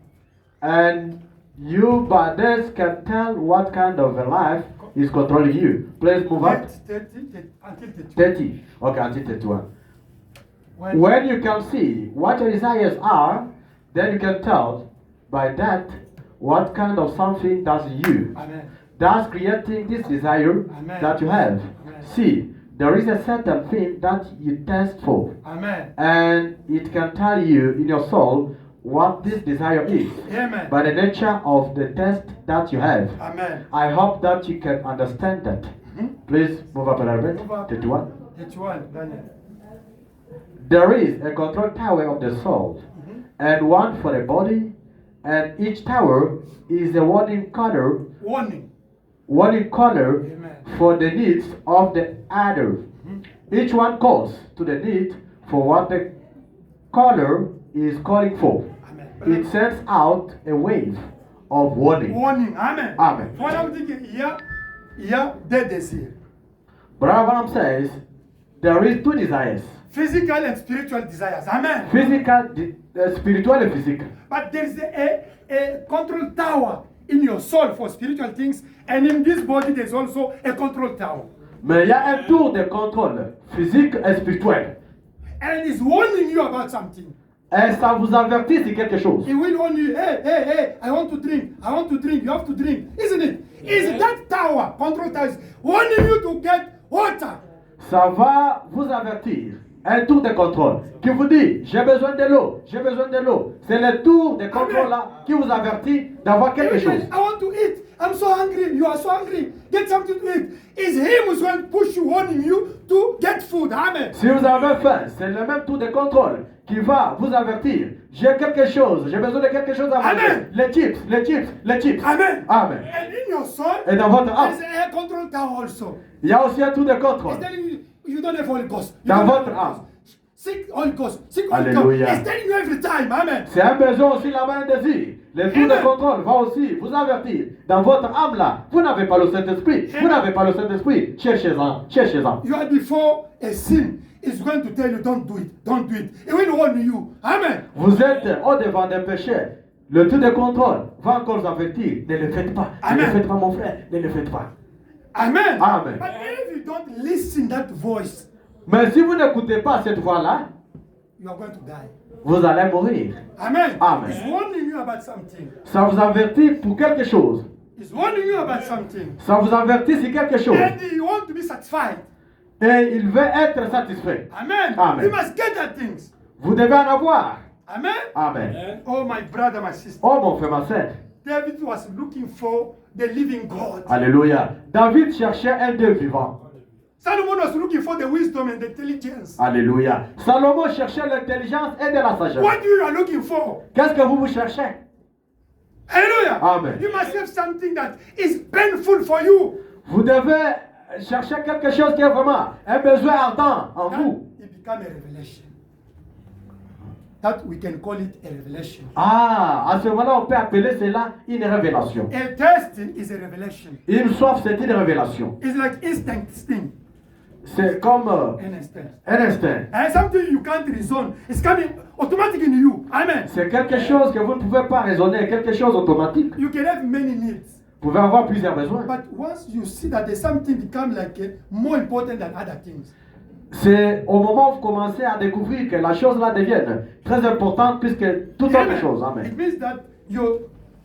and you by this can tell what kind of a life is controlling you. Please move up. 30 until 32. 30. Okay, until 31. When you can see what your desires are, then you can tell by that what kind of something that's in you. Amen. That's creating this desire Amen. that you have. Amen. See, there is a certain thing that you test for, Amen. and it can tell you in your soul what this desire is Amen. by the nature of the test that you have. Amen. I hope that you can understand that. Please move up a little bit. Move up. 31. 31. Daniel. There is a control tower of the soul, and one for the body, and each tower is a warning color Warning. Amen. for the needs of the other. Each one calls to the need for what the caller is calling for. Amen. It sends out a wave of warning. Warning. Amen. Amen. Voilà, on dit qu'il y a deux désirs. Brother Branham says there is two desires: Physical and spiritual desires. Amen. physical, spiritual, and physical. But there is a control tower in your soul for spiritual things, and in this body there's also a control tower. Mais il y a un tour de contrôle physique et spirituel. And it's warning you about something. Et ça vous avertit sur quelque chose. He will warn you, hey, I want to drink, you have to drink, isn't it? Is that tower, control tower, warning you to get water? Ça va vous avertir. Un tour de contrôle qui vous dit, j'ai besoin de l'eau, j'ai besoin de l'eau. C'est le tour de contrôle là qui vous avertit d'avoir quelque chose. I want to eat. I'm so hungry. You are so hungry. Get something to eat. It's him who's going to push you, warning you to get food. Amen. Si vous avez faim, c'est le même tour de contrôle qui va vous avertir. J'ai quelque chose, j'ai besoin de quelque chose à manger. Amen. Les chips, les chips, les chips. Amen. Amen. And in your soul, Et dans votre âme, there's a control tower also. il y a aussi un tour de contrôle. It's telling you, you don't have Holy Ghost. You Dans don't have votre Holy âme. Ghost. Seek Holy Ghost. Seek Holy Ghost. Alléluia. It's telling you every time. Amen. C'est un besoin aussi là-bas, un désir. Le tour de Amen. contrôle va aussi vous avertir. Dans votre âme là, vous n'avez pas le Saint-Esprit. Vous Amen. n'avez pas le Saint-Esprit. Cherchez-en, cherchez-en. You are before a sin. It's going to tell you, don't do it. Don't do it. It will warn you. Amen. Vous êtes au-devant d'un péché. Le tour de contrôle va encore vous avertir. Ne le faites pas. Ne le Amen. faites pas, mon frère. Ne le faites pas. Amen. Amen. But if you don't listen that voice, Mais si vous n'écoutez pas cette voix-là, you are going to die. vous allez mourir. Amen. Amen. It's warning you about something. Ça vous avertit pour quelque chose. It's warning you about something. Ça vous avertit sur quelque chose. And you want to be satisfied. Et il veut être satisfait. Amen. Amen. You must get that things. Vous devez en avoir. Amen. Amen. Oh, my brother, my sister. Oh mon frère, ma sœur. David was looking for the living God. Alléluia. David cherchait un Dieu vivant. Solomon was looking for the wisdom and the intelligence. Alléluia. Salomon cherchait l'intelligence et de la sagesse. What you are looking for? Qu'est-ce que vous cherchez? Hallelujah. Amen. You must have something that is painful for you. Vous devez chercher quelque chose qui est vraiment un besoin ardent en vous. That it become a revelation. That we can call it a revelation. Ah, à ce moment-là, on peut appeler cela une révélation. A testing is a revelation. Une soif, c'est une révélation. It's like instinct thing. C'est comme An instinct. un instinct. And something you can't reason. It's coming automatic in you. Amen. C'est quelque chose que vous ne pouvez pas raisonner, quelque chose automatique. You can have many needs. Vous pouvez avoir plusieurs besoins. But once you see that there's something become like more important than other things. C'est au moment où vous commencez à découvrir que la chose là devienne très importante puisque toute autre chose. Amen. It means that your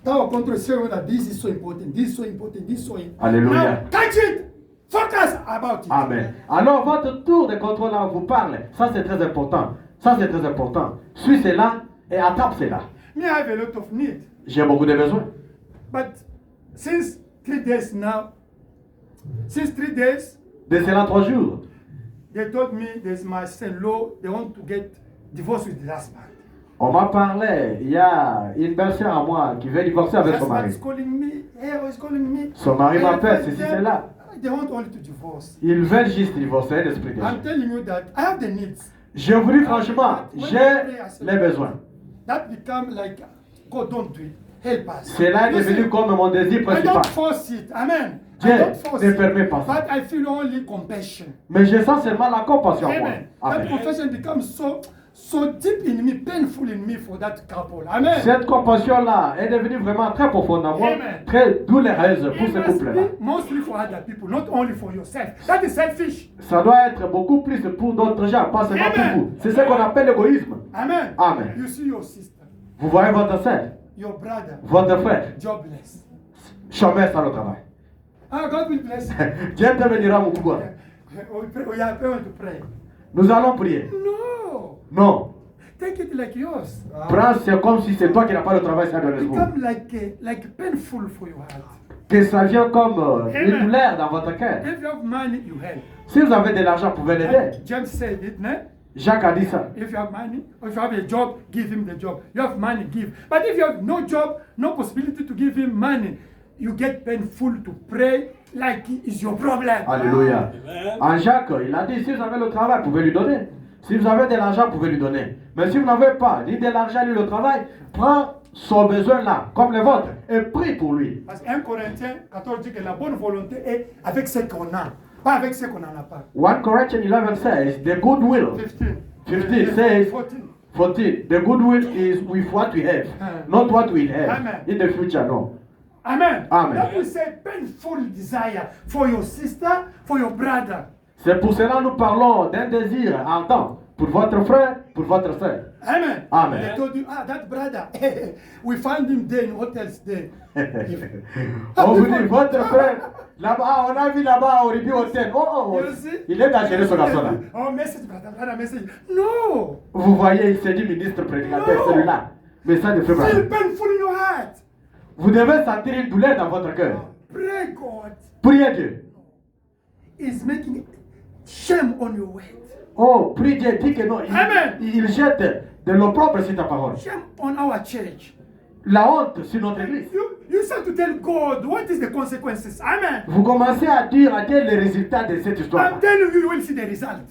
tower control is saying that this is so important, this is so important, this is so important. Alléluia. Now, catch it! Focus about it. Amen. Alors votre tour de contrôle là vous parle. Ça c'est très important. Ça c'est très important. Suis cela et attrape cela. Me, I have a lot of need. J'ai beaucoup de besoins. But since 3 days now, since 3 days, De cela 3 jours, they told me there's my son-in-law, they want to get divorced with the husband. on m'a parlé. Il y a une belle-sœur à moi qui veut divorcer avec son Husband mari. is calling me, hey, he's calling me. Son mari And m'appelle, I ceci, said, cela. They want only to divorce. Ils veulent juste divorcer, un esprit de I'm Dieu. telling you that I have the needs. Je vous dis franchement, j'ai les besoins. That become like, God, don't do it. Help us. Cela est You see, devenu comme mon désir I principal. don't force it. Amen. Dieu I don't force ne it. permet pas ça. But I feel only compassion. Mais je sens seulement la compassion en moi. Amen. That Amen. compassion becomes so deep in me, painful in me for that couple. Amen. Cette compassion-là est devenue vraiment très profonde en moi, Amen. très douloureuse pour It ce must couple-là. be mostly for other people, not only for yourself. That is selfish. Ça doit être beaucoup plus pour d'autres gens, pas seulement Amen. pour vous. C'est ce qu'on appelle l'égoïsme. Amen. Amen. You see your sister, Vous voyez votre sœur, your brother, votre frère, jobless. chômeur sans le travail. Ah, God will bless you. Dieu te bénira mon pouvoir. We are going to pray. Nous allons prier. No. Non. Take it like yours. Prends, c'est comme si c'est toi qui n'as pas le travail, ça donne vous. Become like painful for your heart. Que ça vient comme une Amen. douleur dans votre cœur. If you have money, you help. Si vous avez de l'argent, vous pouvez l'aider. James said it, no? Jacques a dit ça. If you have money, or if you have a job, give him the job. You have money, give. But if you have no job, no possibility to give him money, you get painful to pray like it's your problem. Alléluia. Amen. En Jacques, il a dit, si vous avez le travail, vous pouvez lui donner. Si vous avez de l'argent, vous pouvez lui donner. Mais si vous n'avez pas ni de l'argent ni le travail, prends son besoin là, comme le vôtre, et prie pour lui. Parce que 1 Corinthiens 14 dit que la bonne volonté est avec ce qu'on a, pas avec ce qu'on n'en a pas. 1 Corinthians 11 says, the good will, 15. 15 says, 14. 14, the good will is with what we have, not what we have Amen. in the future, no. Amen. Amen. That will say painful desire for your sister, for your brother. C'est pour cela que nous parlons d'un désir ardent pour votre frère, pour votre soeur. Amen. Amen. They told you, that brother, we found him there in hotels there. On vous dit, votre frère, là-bas, on a vu là-bas au Ribi Hôtel. Oh, You see? il est dangereux ce garçon-là. Oh, message, brother, message. No. Vous voyez, il s'est dit ministre prédicateur, Non. celui-là. Message de frère Feel Branham. painful in your heart. Vous devez sentir une douleur dans votre cœur. Pray God Priez Dieu. is making shame on your way. Oh, prie Dieu, dit que non. Amen. Il jette de l'opprobre sur ta parole. Shame on our church. La honte sur notre église. You start to tell God what is the consequences. Amen. Vous commencez à dire les résultats de cette histoire. I'm telling you, you will see the result.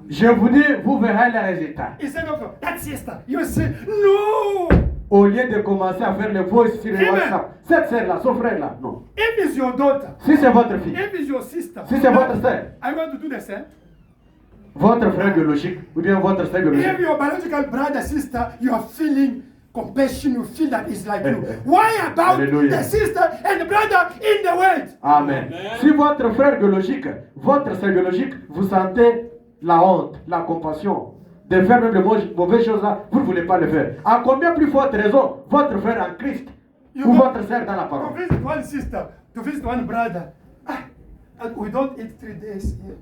Je vous dis, vous verrez les résultats. Instead of that sister, you say, no. Au lieu de commencer à faire les voices sur le Amen. WhatsApp. Cette sœur-là, son frère-là, non. If it's your daughter, Si c'est votre fille, if it's your sister, si c'est votre sœur, I want to do the same. votre frère biologique, ou bien votre sœur If biologique. your biological brother, sister, you are feeling compassion, you feel that it's like you. Why about Hallelujah. the sister and the brother in the world? Amen. Si votre frère biologique, votre sœur biologique, vous sentez la honte, la compassion, de faire même les mauvaises choses là, vous ne voulez pas le faire. À combien plus forte raison, votre frère en Christ, ou votre sœur dans la To parole. visit one sister, to visit one brother. And we don't eat 3 days here.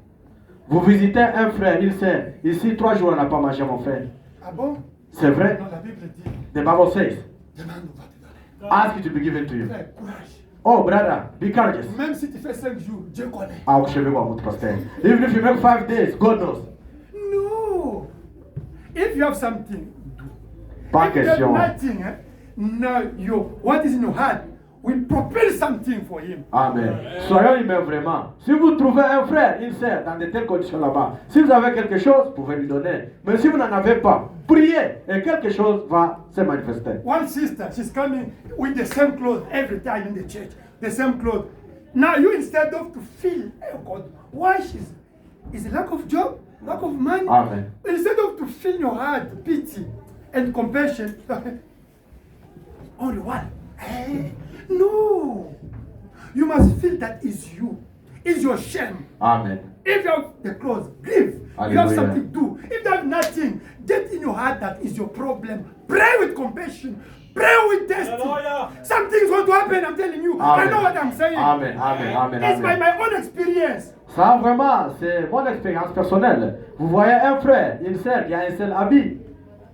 Vous visitez un frère, une sœur, ici 3 jours on n'a pas mangé mon frère. Ah bon? C'est vrai? Non, la Bible dit, The Bible says, demande au va te donner. ask it to be given to you. Frère, courage. Oh brother, be courageous. Même si tu fais 5 jours, Dieu connaît. I'll show you what would pastor. Even if you make 5 days, God knows. No. If you have something, do. Pas If you have question. nothing, now what is in your heart will propel something for him. Amen. Soyons humains vraiment. Si vous trouvez un frère, une sœur dans de telles conditions là-bas, si vous avez quelque chose, vous pouvez lui donner. Mais si vous n'en avez pas, priez et quelque chose va se manifester. One sister, she's coming with the same clothes every time in the church. The same clothes. Now you instead of to feel, oh God, why is lack of job, lack of money? Amen. Instead of to feel your heart pity and compassion, only one. No. You must feel that is you. It's your shame. Amen. If you have the clothes, give. You have Hallelujah. something, do. If you have nothing, get in your heart that is your problem. Pray with compassion. Pray with destiny. Hallelujah. Something's going to happen, I'm telling you. I Amen. know what I'm saying. Amen, amen, amen, It's by amen. my own experience. Ça vraiment, c'est mon expérience personnelle. Vous voyez un frère, une sœur qui a un seul habit.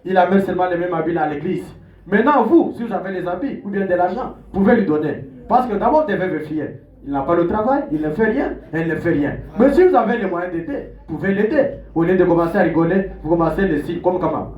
Il amène seulement les mêmes habits à l'église. Maintenant, vous, si vous avez les habits ou bien de l'argent, vous pouvez lui donner. Parce que d'abord, vous devez vérifier. Il n'a pas de travail, il ne fait rien, elle ne fait rien. Mais si vous avez les moyens d'aider, vous pouvez l'aider. Au lieu de commencer à rigoler, vous commencez le signe comme comment.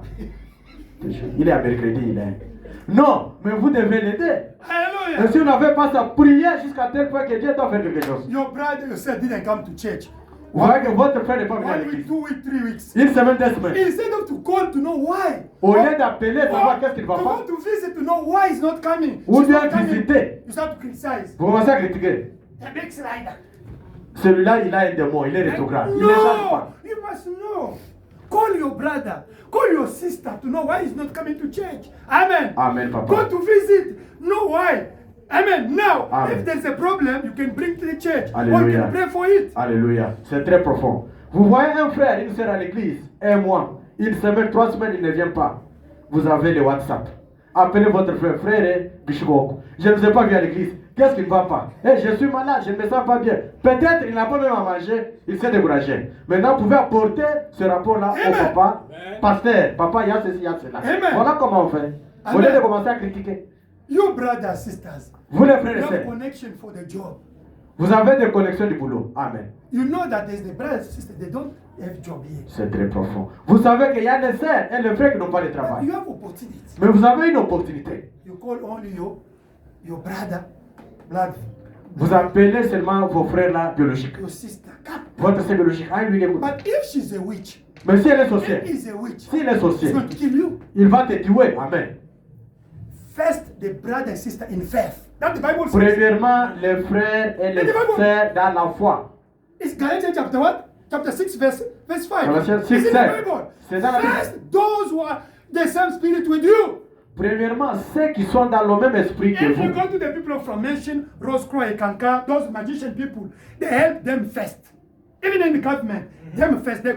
Il est à mercredi, il est. Non, mais vous devez l'aider. Et Hallelujah. si vous n'avez pas ça, priez jusqu'à tel point que Dieu doit faire quelque chose. Your brother, you said, didn't come to church. Vous voyez que votre frère n'est pas venu à 1 week, l'église. 2 weeks, 3 weeks. Une semaine, 2 semaines. Instead of to call to know why. Au lieu d'appeler, savoir Or qu'est-ce qu'il va to pas, go to visit to know why he's not coming. ou She's bien not coming. visiter. You start to criticize. Vous commencez à critiquer. The big slider. Celui-là, il a un démon, il est rétrograde. Il ne change No, pas. you must know. Call your brother, call your sister to know why he's not coming to church. Amen. Amen, Go papa. to visit, know why. Amen. Now, Amen. if there's a problem, you can bring to the church. Or you Hallelujah. can pray for it. Alléluia. C'est très profond. Vous voyez un frère, une sœur à l'église, un mois, une semaine, 3 semaines, il ne vient pas. Vous avez le WhatsApp. Appelez votre frère, frère Bishop. Je ne vous ai pas vu à l'église. Qu'est-ce qui ne va pas? Je suis malade, je ne me sens pas bien. Peut-être il n'a pas même à manger, il s'est découragé. Maintenant, vous pouvez apporter ce rapport-là au Amen. papa. Amen. Pasteur, papa, il y a ceci, il y a cela. Amen. Voilà comment on fait. Au lieu de commencer à critiquer. Your brothers, sisters, Vous les frères you et have sœurs, connection for the job. vous avez des connexions du boulot. Amen. You know that there's the brothers, sisters, they don't have job here. C'est très profond. Vous savez qu'il y a des sœurs et les frères qui n'ont pas de But travail. you have opportunity. Mais vous avez une opportunité. You call only your brother, blood, Vous appelez seulement vos frères là biologiques. your sister. Come. Votre sœur biologique. Ah, lui, il écoute. But if she's a witch, Mais si elle est if sorcière, he's a witch, s'il est he's sorcier, going to kill you. il va te tuer. Amen. First, the brother and sister in faith. That the Bible says. Premièrement, les frères et les sœurs dans la foi. It's Galatians chapter what? Chapter 6, verse 5. Galatians 6, It's in the 7. Bible. C'est dans la Bible. First, those who are the same spirit with you. Premièrement, ceux qui sont dans le même esprit que If you vous. go to the people from Mention, Rose Croix, Kanka, those magician people, they help them first. Even in the government, them first, they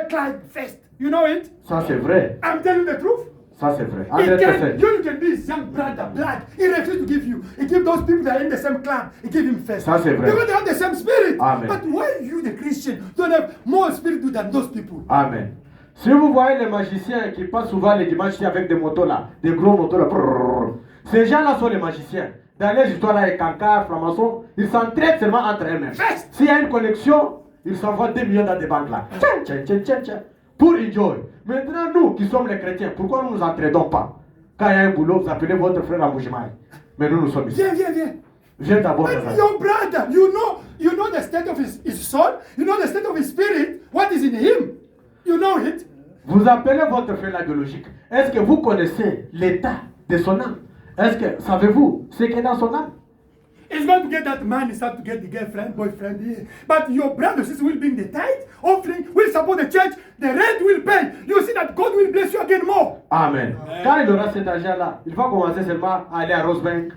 climb first. You know it? Ça c'est vrai. I'm telling the truth. Ça c'est vrai. You 100%. can be his young brother, black. He refused to give you. He give those people that are in the same clan. He give him first. Ça, c'est vrai. Because they have the same spirit. Amen. But why you, the Christian, don't have more spirit than those people? Amen. Si vous voyez les magiciens qui passent souvent les dimanches ici avec des motos là, des gros motos là, brrr, ces gens-là sont les magiciens. Dans les histoires là, les cancars, francs-maçons, ils s'entraident seulement entre eux-mêmes. First. S'il y a une connexion, ils s'envoient 2 millions dans des banques là. Tiens, tiens, tiens, tiens. Pour enjoy. Maintenant, nous qui sommes les chrétiens, pourquoi nous ne nous entraidons pas? Quand il y a un boulot, vous appelez votre frère à Moujimaï. Mais nous sommes ici. Viens. Viens d'abord. But your brother, you know the state of his soul, you know the state of his spirit, what is in him. You know it. Vous appelez votre frère la biologique. Est-ce que vous connaissez l'état de son âme? Est-ce que savez-vous ce qui est dans son âme? He's going to get that man, he's have to get the girlfriend, boyfriend here. But your brother, sister will bring the tithe, offering, will support the church, the rent will pay. You see that God will bless you again more. Amen. Quand il aura cet argent-là, il va commencer seulement à aller à Rosebank.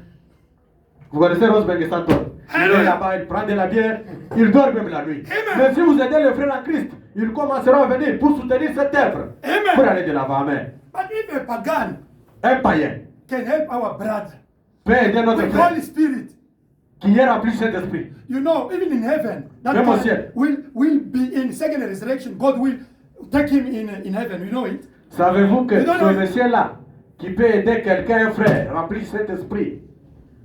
Vous connaissez Rosebank et Santon? Il est là-bas, il prend de la bière, il dort même la nuit. Amen. Mais si vous aidez les frères en Christ, ils commenceront à venir pour soutenir cette œuvre. Amen. Pour aller de l'avant. Amen. But if a pagan Un païen can help our brother peut aider notre with frère Holy Spirit, qui est rempli du Saint-Esprit. you know, even in heaven, that Même au man ciel. will be in second resurrection. God will take him in heaven. You know it? Savez-vous que You don't ce know it? monsieur-là, qui peut aider quelqu'un, un frère, rempli du Saint-Esprit,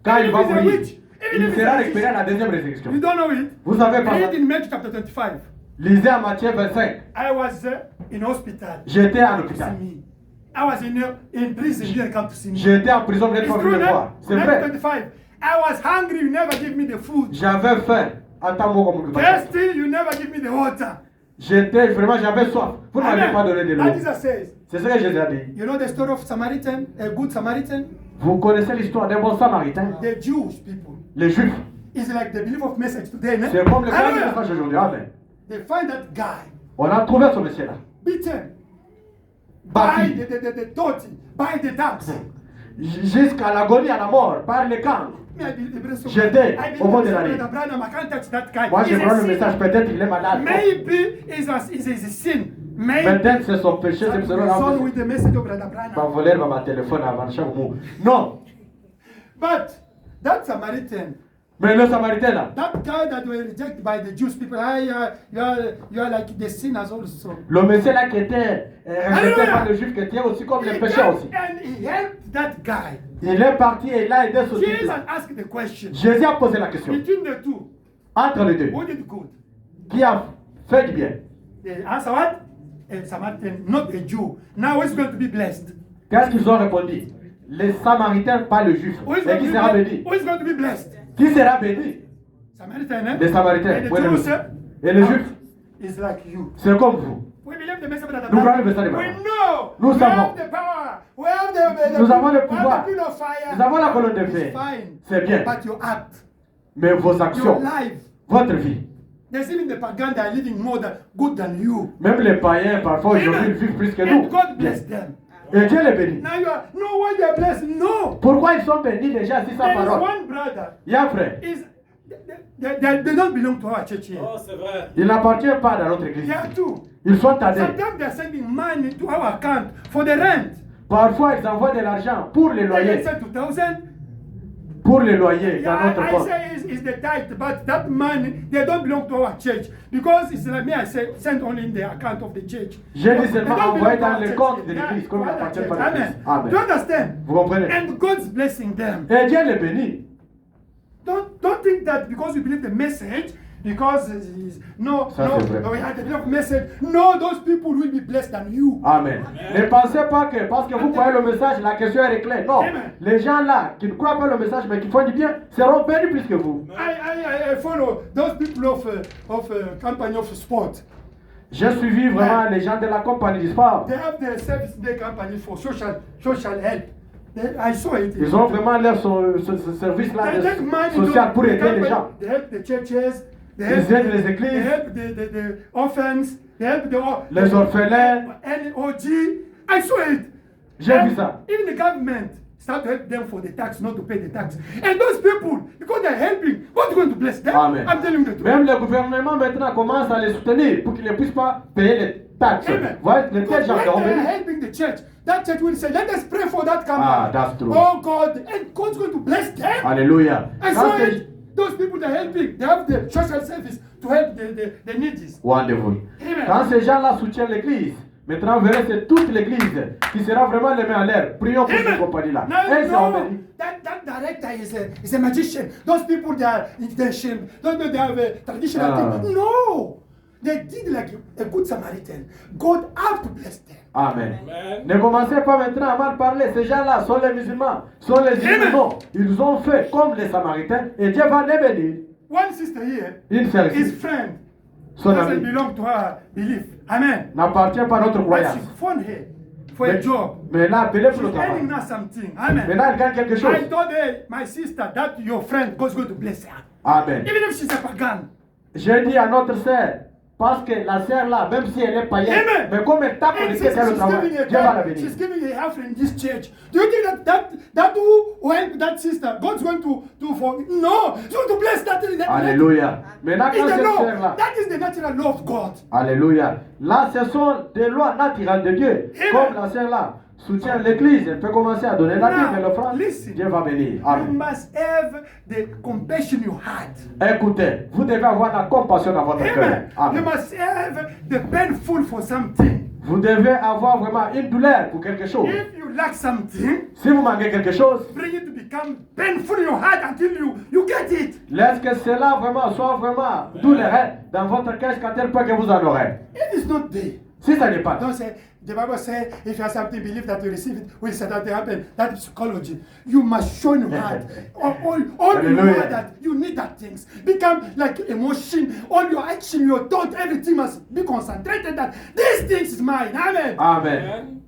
quand il va Even if he's a mourir, witch, even il if sera he's a récupéré à la deuxième résurrection. You don't know it? Vous savez pas ça? Read in Matthew chapter 25. Lisez à Matthieu 25. I was in hospital. J'étais à To l'hôpital. see me. I was in prison. You didn't come to see me. J'étais en prison, vous n'êtes It's pas true, venu me right? voir. C'est Matthew vrai. 25. I was hungry. You never give me the food. J'avais faim. Attends-moi comme Thirsty. You never give me the water. J'étais vraiment, j'avais soif. Vous ne m'avez Amen. pas donné de l'eau. That Jesus says. C'est ce que Jésus a dit. You know the story of Samaritan, a good Samaritan? Vous connaissez l'histoire d'un bon samaritain? The Jewish people. Les Juifs. It's like the belief of message today, no? C'est comme le grand Hallelujah. message aujourd'hui. Amen. They find that guy On a trouvé ce monsieur-là. beaten by Battu. the dirty, by the dogs. Jusqu'à l'agonie, à la mort, par les camps. J'étais au bord de la rue. Moi, je prends le message, peut-être qu'il est malade. Maybe it's a sin. Maybe Peut-être c'est son péché, c'est son son with the message of Brother va Branham. voler ma téléphone avant chaque mot. Non. But that Samaritan, Mais le samaritain là, that guy that were rejected by the Jewish people, you are like the sinners also. le monsieur là qui était rejeté par les juifs, qui était aussi comme les He pécheurs came aussi. and he helped that guy. Il est parti et il a aidé ce Jesus type-là. asked the question. Jésus a posé la question. Between the two, Entre les deux, who did good? qui a fait du bien? The answer what? A Samaritan, not a Jew. Now who's going to be blessed? Qu'est-ce qu'ils ont répondu? Les samaritains, pas le juif. Who is Et going qui to sera be, béni? who is going to be blessed? Qui sera béni? Samaritan, eh? Les samaritains. And the Oui, Jews, Et les juifs, is like you. c'est comme vous. We believe the message of the Nous Bible. croyons le message de We Bible. know. Nous we savons. have the power. We have the Nous avons le we have pouvoir. the pin of fire. Nous avons la colonne de It's fer. fine. C'est bien. But your act, Mais vos your actions, life, votre vie, there's even the pagan that are living more than good than you. même les païens, parfois aujourd'hui, Amen. ils vivent plus que nous. And God bless them. Et Dieu les bénit. Now you are no why they are blessed. No. Pourquoi ils sont bénis déjà si sa There is parole? one brother. Il y a un frère. They don't belong to our church here. Oh, c'est vrai. Il n'appartient pas dans notre église. There are two. Ils sont tannés. Sometimes they are sending money to our account for the rent. Parfois, ils envoient de l'argent pour les They loyers. send 2,000. Pour les loyers dans Yeah, notre I compte. say it's the tithe, but that money they don't belong to our church because it's like me. I say send only in the account of the church. J'ai dit They seulement don't envoyer belong to dans our les church. comptes de Yeah, l'église, comme to il other n'appartient church. pas à l'église. Amen. Amen. Do you understand? Vous comprenez? And God's blessing them. Et Dieu les bénit. Don't think that because you believe the message, because no, Ça, c'est vrai. no, we had enough message. No, those people will be blessed than you. Amen. Ne pensez pas que parce que vous croyez le message, la question est réglée. Non. Amen. Les gens là qui ne croient pas le message mais qui font du bien seront bénis plus que vous. I follow those people of company of sport. J'ai suivi vraiment les gens de la compagnie du sport. They have the service day company for social help. I saw it. Ils ont vraiment leur ce service-là They take money social pour to aider les gens. They help the churches. They Ils aident les They églises, help the orphans. They help les orphelins. NOG. I saw it. J'ai vu ça. Even the government start to help them for the tax, not to pay the tax. And those people, because they're helping, God's going to bless them. Amen. I'm telling you the truth. Même le gouvernement maintenant commence à les soutenir pour qu'ils ne puissent pas payer taxe. Amen. Voyez le tel Because genre de when they are revenus. helping the church, that church will say, let us pray for that company. Ah, that's true. Oh God, and God's going to bless them. Alléluia. And Quand so c'est- those people that are helping, they have the social service to help the needy. Wonderful. Amen. Quand ces gens-là soutiennent l'église, maintenant vous verrez c'est toute l'église qui sera vraiment les mains en l'air. Prions pour cette compagnie-là. Now, Elle sera no, bénie. that director is a magician. Those people that are intention, don't know they have a traditional Ah. thing. No, they did like a good Samaritan. God have to bless them. Amen. Amen. Ne commencez pas maintenant à mal parler. Ces gens-là sont les musulmans, sont les Amen. non. Ils ont fait comme les Samaritains et Dieu va les bénir. One sister here, Une sœur his ici, friend son doesn't ami, belong to her belief. Amen. n'appartient pas à notre But croyance. she phoned her for a job. Mais là, appelez pour le She's earning travail. now something. Amen. Maintenant, elle gagne quelque chose. I told her, my sister, that your friend God's going to bless her. Amen. Even if she's a pagan. J'ai dit à notre sœur, parce que la sœur là, même si elle est païenne, Amen. mais comme elle tape And le since ciel le travail, giving a Dieu va la God, bénir. she's giving a half in this church. Do you think that who help that sister, God's going to do for? No, He's going to bless that. Alléluia. Maintenant, It's quand the cette law. sœur là, That is the natural law of God. Alléluia. Là, ce sont des lois naturelles de Dieu. Amen. Comme la sœur là soutient l'église, elle peut commencer à donner la Bible et l'offrande. Listen. Dieu va bénir. You Amen. must have the compassion you had. Écoutez, vous devez avoir la compassion dans votre cœur. Amen. You Amen. must have the painful for something. Vous devez avoir vraiment une douleur pour quelque chose. If you lack something, Si vous manquez quelque chose, bring it to become painful in your heart until you get it. laisse que cela vraiment soit vraiment douloureux dans votre cœur jusqu'à tel point que vous en aurez. It is not there. Si ça n'est pas, Don't say, the Bible says, if you have something, believe that you receive it, will say that happen. That is psychology. You must show in your heart. all you Hallelujah. know that you need that things. Become like emotion. All your action, your thought, everything must be concentrated that these things is mine. Amen. Amen. Amen.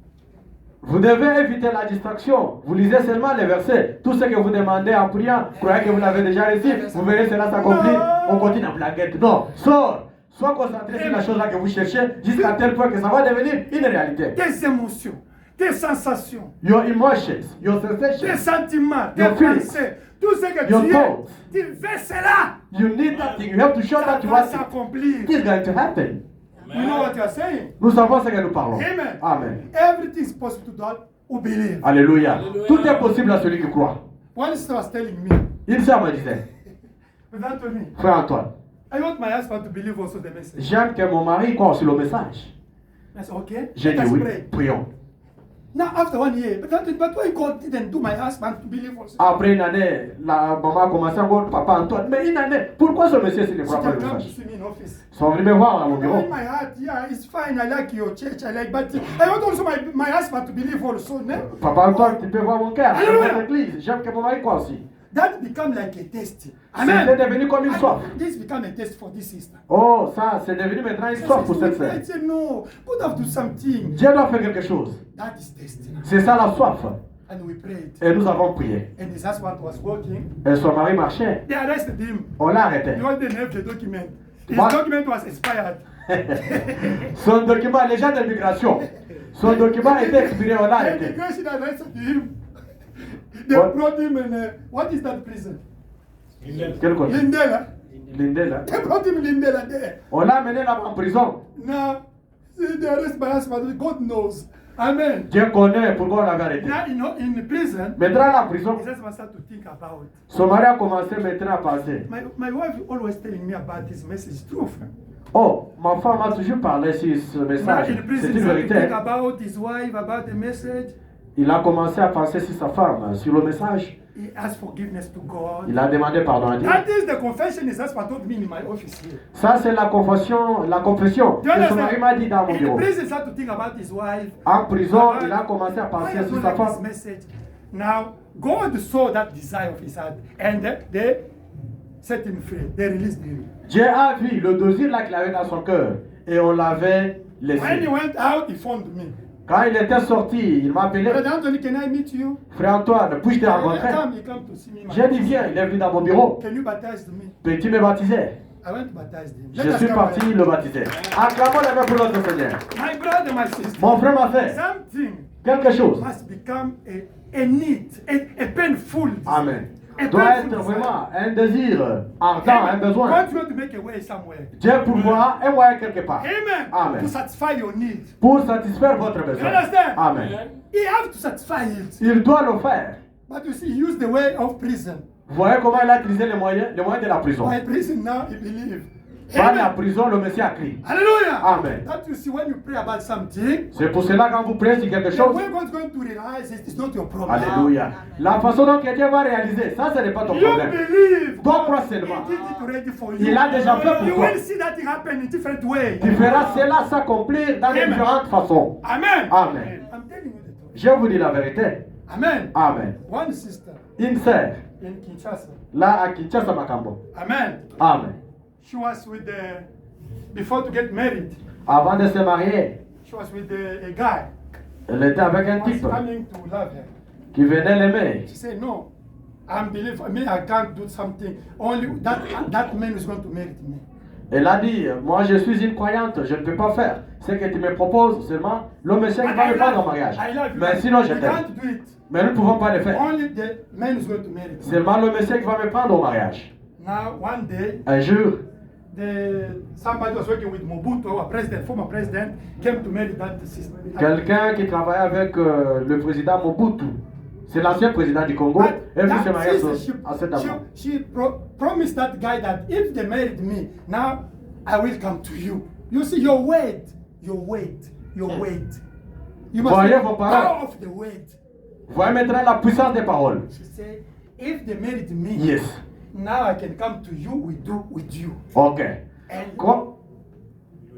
Vous devez éviter la distraction. Vous lisez seulement les versets. Tout ce que vous demandez en priant, croyez que vous l'avez déjà reçu. Vous verrez cela s'accomplir. Non. On continue en blaguette. Non, sors. Sois concentré sur la chose là que vous cherchez jusqu'à tel point que ça va devenir une réalité. Tes émotions, tes sensations, Your emotions, your tes sensations, sentiments, tes Your feelings. pensées, tout ce que Your tu es, thoughts. tu fais cela. you need that thing. You have to show Ça that you va want it. s'accomplir. It's going to happen. You know what you are saying? Nous savons ce que nous parlons. Amen. Amen. Everything is possible to God who believe. Alléluia. Alléluia. Tout est possible à celui qui croit. One sister was telling me, Une sœur me disait, with Anthony, frère Antoine, I want my husband to believe also the message. j'aime que mon mari croit sur le message. I said, okay, J'ai let dit us oui, pray. prions. Now, after 1 year, but why God didn't do my husband to believe also? Après une année, la maman a commencé à voir papa Antoine. Mais une année, pourquoi ce monsieur s'il ne She croit pas can le come to message? see me in office. Ils sont venus me voir à mon In bureau. my heart, yeah, it's fine. I like your church. I like, but I want also my husband to believe also. No? Papa Antoine, tu peux voir mon cœur. J'aime Alléluia. l'église. J'aime que mon mari croit aussi. That become like a test. C'était Amen. devenu comme une soif. This become a test for this sister. Oh, ça, c'est devenu maintenant une soif pour cette sœur. I said, no, God have to do something. Dieu doit faire quelque chose. That is testing. C'est ça la soif. And we prayed. Et nous avons prié. And his husband was working. Et son mari marchait. They arrested him. On l'a arrêté. Because they didn't have the document. His What? document was expired. Son document, les gens de l'immigration. Son document était expiré, on l'a The arrêté. immigration arrested him. They What? brought him in, what is that prison? Quel côté? Lindela. Lindela. They brought him in Lindela there. On l'a amené là-bas en prison. Now, see, they arrest my husband. God knows. Amen. Dieu connaît pourquoi on l'avait arrêté. Now, you know, in the prison, Maintenant, la prison, his husband started to think about. son mari a commencé maintenant à penser. My wife always telling me about this message. Truth. Oh, ma femme a toujours parlé sur ce Now, message. in the C'est prison, une he started to think vérité. about his wife, about the message. Il a commencé à penser sur sa femme, sur le message. He asked forgiveness to God. Il a demandé pardon à Dieu. That is the confession his husband told me in my office here. Ça, c'est la confession Do you que son mari understand? m'a dit dans mon In the bureau. prison, he started to think about his wife. En prison, about il a commencé à why penser I sur don't sa like this femme. message. Now, God saw that desire of his heart and they set him free. They released him. Dieu a vu le désir là qu'il avait dans son cœur et on l'avait When he laissé. went out, he phoned me. Quand il était sorti, il m'a appelé. Brother Anthony, can I meet you? Frère Antoine, puis-je te rencontrer? He come to see me. my J'ai dit office. viens, il est venu dans mon bureau. Can you baptize me? Peux-tu me baptiser? I went to baptize him. Je suis parti le baptiser. Acclamons la main pour notre Seigneur. My brother, my sister. Mon frère m'a fait Something quelque chose. must become a need, a painful. Amen. A doit painful être desire. vraiment un désir ardent, un besoin. God want to make a way somewhere. Dieu pourvoit un moyen quelque part. Amen. Amen. To satisfy your need. Pour satisfaire votre You besoin. understand? Amen. He have to satisfy it. Il doit le faire. But you see, he used the way of prison. Vous voyez comment il a utilisé les moyens de la prison. By prison now, he believe. Par la Amen. prison, le Messie a crié. Hallelujah. Amen. That you see when you pray about something, C'est pour cela quand vous priez sur quelque the chose, way God's going to realize it is not your problem. alléluia. La façon dont Dieu va réaliser, ça ce n'est pas ton You problème. believe. Toi, crois He seulement. did it ready for you. Il a déjà fait pour You toi. will see that it happen in different ways. Tu feras cela s'accomplir dans Amen. différentes façons. Amen. Amen. I'm telling you the truth. Je vous dis la vérité. Amen. Amen. One sister Une sœur, in Kinshasa. là à Kinshasa Makambo. Amen. Amen. She was with before to get married. Avant de se marier, She was with a guy. elle était avec un Was type coming to love her. qui venait l'aimer. She said, "No, I'm believe me. I can't do something. Only that man is going to marry me." Elle a dit, moi je suis une croyante, je ne peux pas faire ce que tu me proposes, seulement l'homme Messie But va I me prendre en love mariage. I love you. Mais sinon je We t'aime. can't do it. Mais nous ne pouvons pas le faire. Only the man is going to marry me. Seulement l'homme Messie va me prendre au mariage. Now one day, Un jour, somebody was working with Mobutu, our president, former president, came to marry that sister. quelqu'un qui travaillait avec le président Mobutu, c'est l'ancien président du Congo, But est venu se that marier sister, à cet amant. she promised that guy that if they married me, now I will come to you. You see, your weight. You must Voyez have vos the paroles. power of the weight. Voyez maintenant la puissance des paroles. She said, if they married me, Yes. now I can come to you, we do with you. Ok. And Quoi?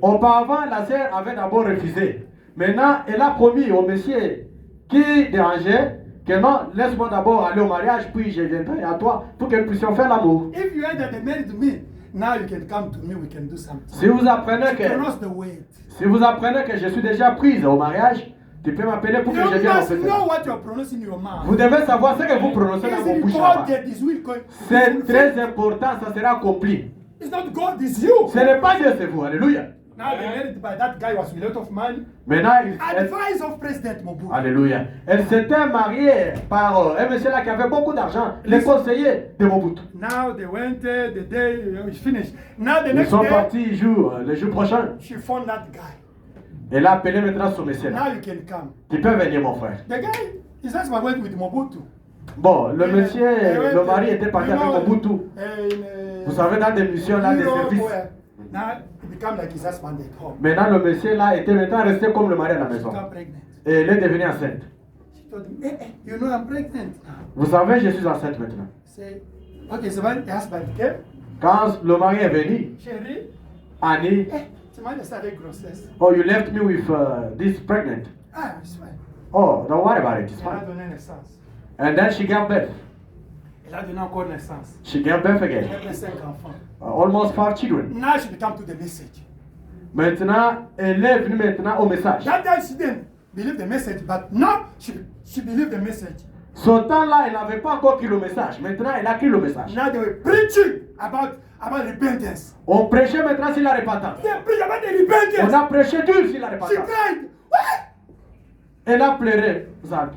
Auparavant, la sœur avait d'abord refusé. Maintenant, elle a promis au monsieur qui dérangeait que non, laisse-moi d'abord aller au mariage, puis je viendrai à toi pour que nous puissions faire l'amour. if you heard that they married me, now you can come to me, we can do something. Si vous apprenez She que, pronounce the weight. si vous apprenez que je suis déjà prise au mariage, tu peux m'appeler pour que je You vienne au must fête. know what you are pronouncing in your mouth. Vous devez savoir ce que vous prononcez dans Is vos it bouches God là-bas. that is will going? C'est très important, ça sera accompli. It's not God, it's you. Ce n'est pas Dieu, c'est vous. Alléluia. Now they married by that guy was with a lot of money. Maintenant, Advice of President Mobutu. Alléluia. Elle s'était mariée par un monsieur là qui avait beaucoup d'argent, les conseillers de Mobutu. Now they went the day it's finished. Now the Ils next sont day partis le jour prochain. she found that guy. Elle a appelé maintenant son monsieur Now là. you can come. Tu peux venir mon frère. The guy, his husband went with Mobutu. Bon, le monsieur, They went, le mari était parti you know, avec Mobutu. Vous savez, dans des missions là, des Europe, services. where now he become like his husband at home. Maintenant, le monsieur là était maintenant resté comme le mari à la She maison. got pregnant. Et elle est devenue enceinte. She told him, you know I'm pregnant now. Vous savez, je suis enceinte maintenant. Say, okay, so when the husband came, Quand le mari est venu, Chérie, Annie, tu m'as laissé avec grossesse. oh, you left me with this pregnant. Ah, it's fine. Oh, don't worry about it, it's Elle a fine. donné naissance. And then she gave birth. Elle a donné encore naissance. She gave birth Elle again. avait 5 enfants. Almost 5 children. Now she become to the message. Maintenant, elle est venue maintenant au message. That time she didn't believe the message, but now she believed the message. Ce temps-là, elle n'avait pas encore cru le message. Maintenant, elle a cru le message. Now they were preaching about repentance. On prêchait maintenant sur la repentance. They preach about the On repentance. a prêché dur sur la She repentance. cried. What? Elle a pleuré. Zad.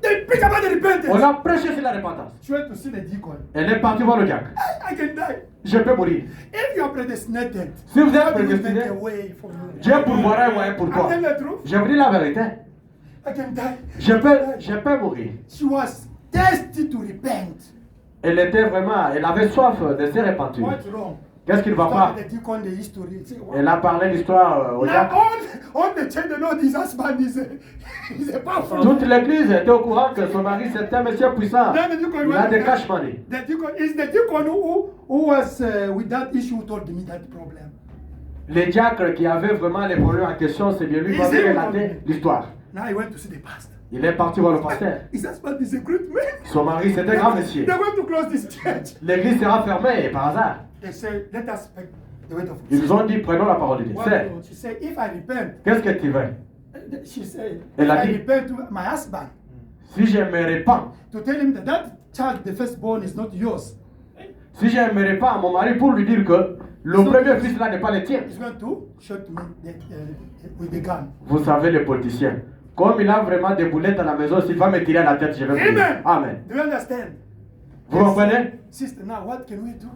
They preach about the On repentance. a prêché sur la repentance. She went to see the deacon. Elle est partie voir le diacre. I can die. Je peux mourir. If you are predestinated, Si vous êtes God will prédestiné, make a way for you. Dieu pourvoira un moyen pour I toi. tell the truth. Je vous dis la vérité. I can die. Je peux mourir. She was thirsty to repent. Elle était vraiment, elle avait soif de se repentir. What's wrong? Qu'est-ce qui ne va pas? Talk to the deacon the history. Say, what? Elle a parlé l'histoire au Now diacre. all the children know this husband is a powerful. Toute l'église était au courant que son mari c'était un monsieur puissant. Then the deacon Il a went des there. cash money. The deacon is the deacon who was with that issue who told me that problem. Le diacre qui avait vraiment les problèmes en question, c'est bien lui qui avait relaté l'histoire. Now he went to see the pastor. Il est parti voir le pasteur. His husband is a great man. Son mari c'était un grand monsieur. They're going to close this church. L'église sera fermée par hasard. They say, let us speak the word of Ils God. nous ont dit prenons la parole de Dieu. What C'est, She said, if I repent, qu'est-ce que tu veux? she said, Elle if a I dit- repent to my husband, Si je me répands, to tell him that that child, the firstborn, is not yours, si je me répands à mon mari pour lui dire que le premier fils là n'est pas le tien. he's going to shoot me with the gun. Vous savez les politiciens. Comme il a vraiment des boulettes à la maison, s'il va me tirer à la tête, je vais mourir. Amen. Amen. Do you understand? Vous comprenez? Sister, now what can we do?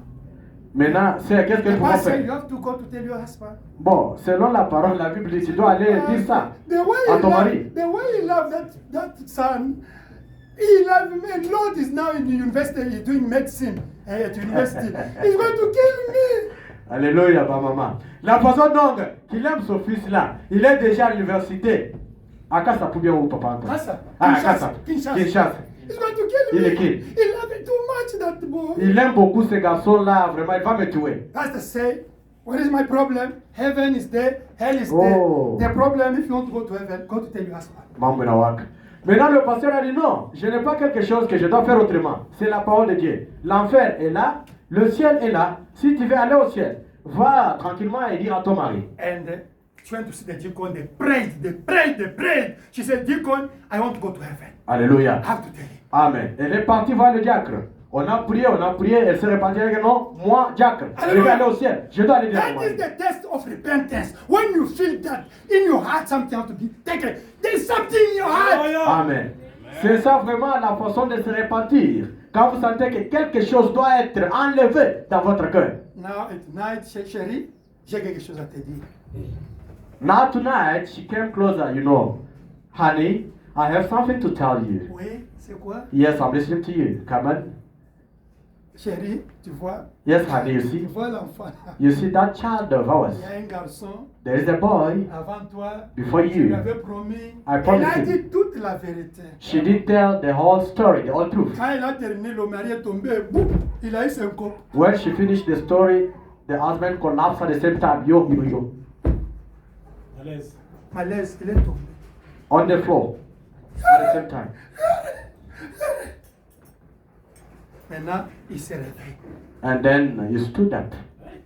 Maintenant, c'est qu'est-ce que The nous pouvons pastor, faire? you have to go to tell your husband. Bon, selon la parole de la Bible, tu dois aller dire ça The way à he ton loved, mari. the way he loved that son, he loved me. Lord is now in the university, he's doing medicine at university. He's going to kill me. Alléluia, ma maman. La façon donc qu'il aime son fils là, il est déjà à l'université. À Kassa, pour bien où papa Antoine? Kassa. Ah, Kinshasa. Kinshasa. Kinshasa. Kinshasa. He's going to kill Il me. est kill. He loved it too much, that boy. Il aime beaucoup ce garçon-là, vraiment, il va me tuer. Pastor say, what is my problem? Heaven is there, hell is Oh. there. The problem, if you want to go to heaven, go to tell your husband. Mambo na waka. Maintenant, le pasteur a dit non, je n'ai pas quelque chose que je dois faire autrement. C'est la parole de Dieu. L'enfer est là, le ciel est là. Si tu veux aller au ciel, va tranquillement et dire à ton mari. And she went to see the deacon, they prayed. She said, Deacon, I want to go to heaven. Alléluia. I have to tell him. Amen. Elle est partie voir le diacre. On a prié, elle s'est répandue avec non, moi, diacre, je vais aller au ciel. Je dois aller dire à mon That is mari. the test of repentance. When you feel that in your heart something has to be taken, there's something in your heart. Alléluia. Amen. C'est ça vraiment la façon de se repentir. Quand vous sentez que quelque chose doit être enlevé dans votre cœur. Now at night, chérie, j'ai quelque chose à te dire. Now tonight, she came closer, you know. Honey, I have something to tell you. Oui, c'est quoi? Yes, I'm listening to you. Come on. Chérie, tu vois, Yes, honey, you tu see? vois l'enfant là. You see that child of ours? Il y a un garçon There is a boy avant toi. before Tu lui you. avais promis. I Elle promised a you. dit toute la vérité. She did tell the whole story, the whole truth. Quand il a terminé, le mari est tombé. Boum, il a eu son corps. When she finished the story, the husband collapsed at the same time. Yo, yo, yo. À l'aise. Malaise, il est tombé. On the floor at the same time. Maintenant, il se réveille. And then he stood up.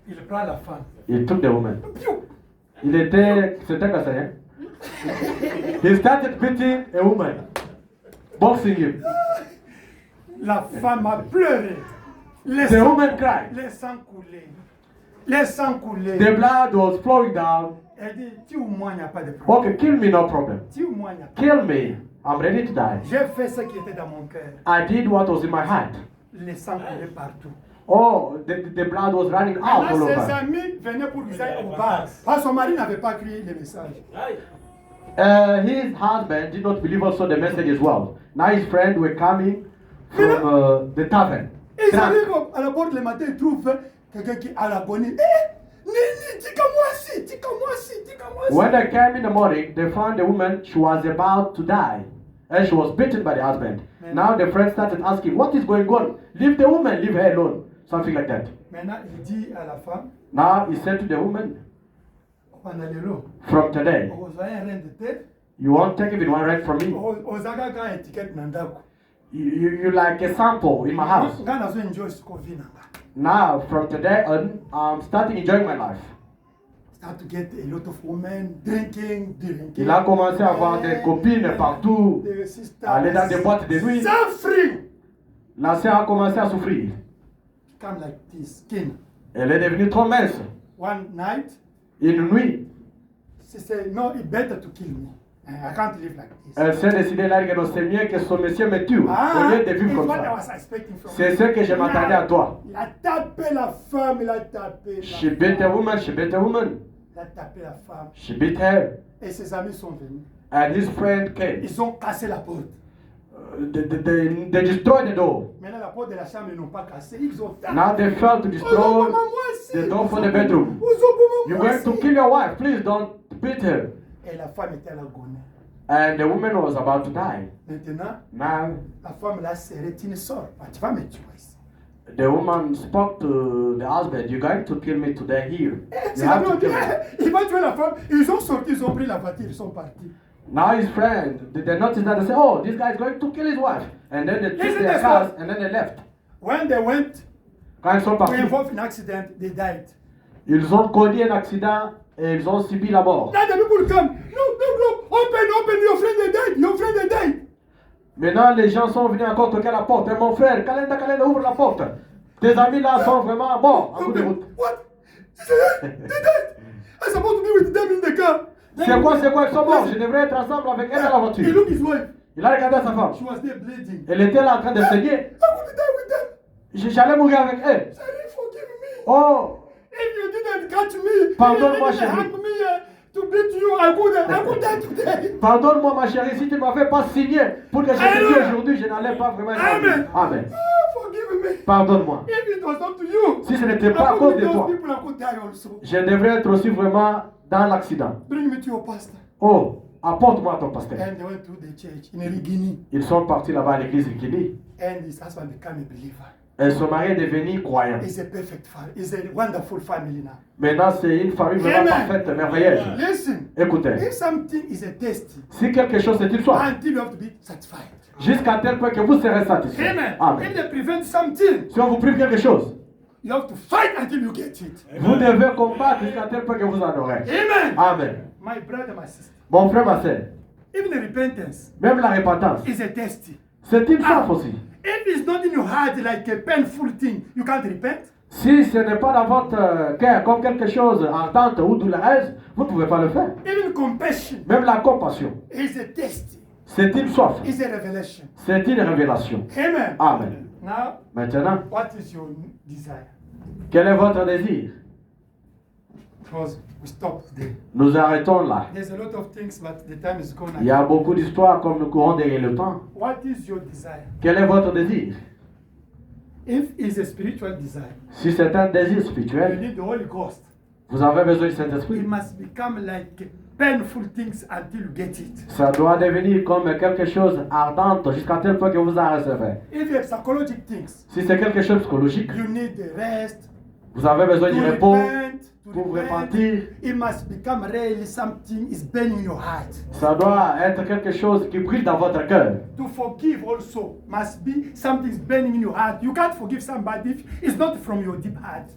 Il prend la femme. He took the woman. Piou! C'était comme ça, hein? He started beating a woman, boxing him. La femme a pleuré. Les The woman cried. les sangs coulaient. Les sangs coulaient. The blood was flowing down. Elle dit, tu ou moi, il n'y a pas de problème. Okay, kill me, no problem. Tu ou moi, il n'y a pas. Kill me. I'm ready to die. J'ai fait ce qui était dans mon cœur. I did what was in my heart. Les sangs coulaient partout. Oh, the blood was running out all Maintenant, ses over. amis venaient pour lui dire au bar. Parce que son mari n'avait pas crié les messages. Aïe. His husband did not believe also the message as well. Now his friends were coming from the tavern. Ils Drunk. arrivent à la porte le matin, ils trouvent quelqu'un qui est à l'agonie. Nini, dis comme moi si, dis comme moi si, dis comme moi si. When they came in the morning, they found the woman, she was about to die. And she was beaten by the husband. Now the friends started asking, what is going on? Leave the woman, leave her alone. Something like that. Maintenant, il dit à la femme, Now he said to the woman, pendant le lot, from today, aux un rein de tête, you won't take even one rent from me. aux agaga étiquette nandako. You like a sample in my house. Nga nazo enjoy siko vi nanga. Now, from today on, I'm starting enjoying my life. Start to get a lot of women drinking. Il a commencé à avoir des copines partout, Des sisters. aller dans des boîtes de nuit. Suffering. La sœur a commencé à souffrir. Come like this, skin. Elle est devenue trop mince. One night, Une nuit, she said, no, it's better to kill me. I can't live like this. elle s'est décidée là que non, c'est mieux que son monsieur me tue, au lieu de it's vivre comme what I ça. was expecting from C'est you. ce que je m'attendais à toi. Il a tapé la femme, il a tapé She la beat a femme. woman, she beat a woman. Il a tapé la femme. She beat her. Et ses amis sont venus. And his friend came. Ils ont cassé la porte. They destroyed the door. Maintenant, la porte de la chambre, ils n'ont pas cassé. Ils ont tapé. Now they fell to destroy the door for the bedroom. You're going to kill your wife. Please don't beat her. Et la femme était à l'agonie. And the woman was about to die. Maintenant, Now la femme l'a serré, tu ne sors pas, tu vas me tuer ici. the woman spoke to the husband, you're going to kill me today here. You C'est have la to kill me. il va tuer la femme. Ils ont sorti, ils ont pris la voiture, ils sont partis. Now his friend, they noticed that they say, oh, this guy is going to kill his wife. And then they took Listen their to cars this. and then they left. When they went Quand ils sont to partis, involve an accident, they died. ils ont connu un accident et ils ont subi la mort. Now the people come, no, open, your friend they died. Maintenant, les gens sont venus encore toquer à la porte. Et mon frère, Kalenda, ouvre la porte. Tes amis là sont vraiment morts en coup de route. What? They died. I'm supposed to be with them in the car. C'est quoi, ils sont morts. Je devrais être ensemble avec elle dans la He voiture. looked his wife. Il a regardé sa femme. She was there bleeding. Elle était là en train de saigner. I want to die with them. J'allais mourir avec eux. Sorry, forgive me. Oh, If you didn't catch me, Pardonne-moi, if you didn't chérie. hang me to beat you, I could die today. pardonne-moi ma chérie, si tu ne m'avais pas signé pour que je te dise Alléluia. aujourd'hui, je n'allais pas vraiment être Amen. Amen. Oh, forgive me. Pardonne-moi. If it was not to you, Si ce n'était I pas à could cause be de those toi, people, I could die also. je devrais être aussi vraiment dans l'accident. Bring me to your pastor. Oh, apporte-moi ton pasteur. And they went to the church in Rigini, Ils sont partis là-bas à l'église Rikini. and his husband became a believer. Et son mari est devenu croyant. It's a perfect family. It's a wonderful family now. Maintenant, c'est une famille vraiment Amen. parfaite, merveilleuse. Listen, Écoutez, if something is a test, si quelque chose est une soif, until you have to be satisfied. jusqu'à tel point que vous serez satisfait. Amen. Amen. If they prevent something, Si on vous prive quelque chose, you have to fight until you get it. vous devez combattre jusqu'à tel point que vous en aurez. Amen. Amen. My brother, my sister, Mon frère, ma soeur, even the repentance même la repentance, is a test. c'est une soif aussi. If it's not in your heart like a painful thing, you can't repent. Si ce n'est pas dans votre cœur comme quelque chose ardente ou douloureuse, vous ne pouvez pas le faire. Even compassion Même la compassion, is a test. c'est une soif, Is a revelation. c'est une révélation. Amen. Amen. Now, Maintenant, what is your desire? quel est votre désir? Because we stop there. Nous arrêtons là. There's a lot of things, but the time is gone. Il y a beaucoup d'histoires comme nous courons derrière le temps. What is your desire? Quel est votre désir? If it's a spiritual desire, Si c'est un désir you spirituel, need the Holy Ghost. vous avez besoin du It Saint-Esprit. must become like painful things until you get it. Ça doit devenir comme quelque chose ardente jusqu'à tel point que vous en recevez. If you have psychological things, Si c'est quelque chose de psychologique, you need the rest. vous avez besoin To du repos repent, to pour vous repent. repentir. It must become really something is burning in your heart. Ça doit être quelque chose qui brille dans votre cœur. To forgive also must be something is burning in your heart. You can't forgive somebody if it's not from your deep heart.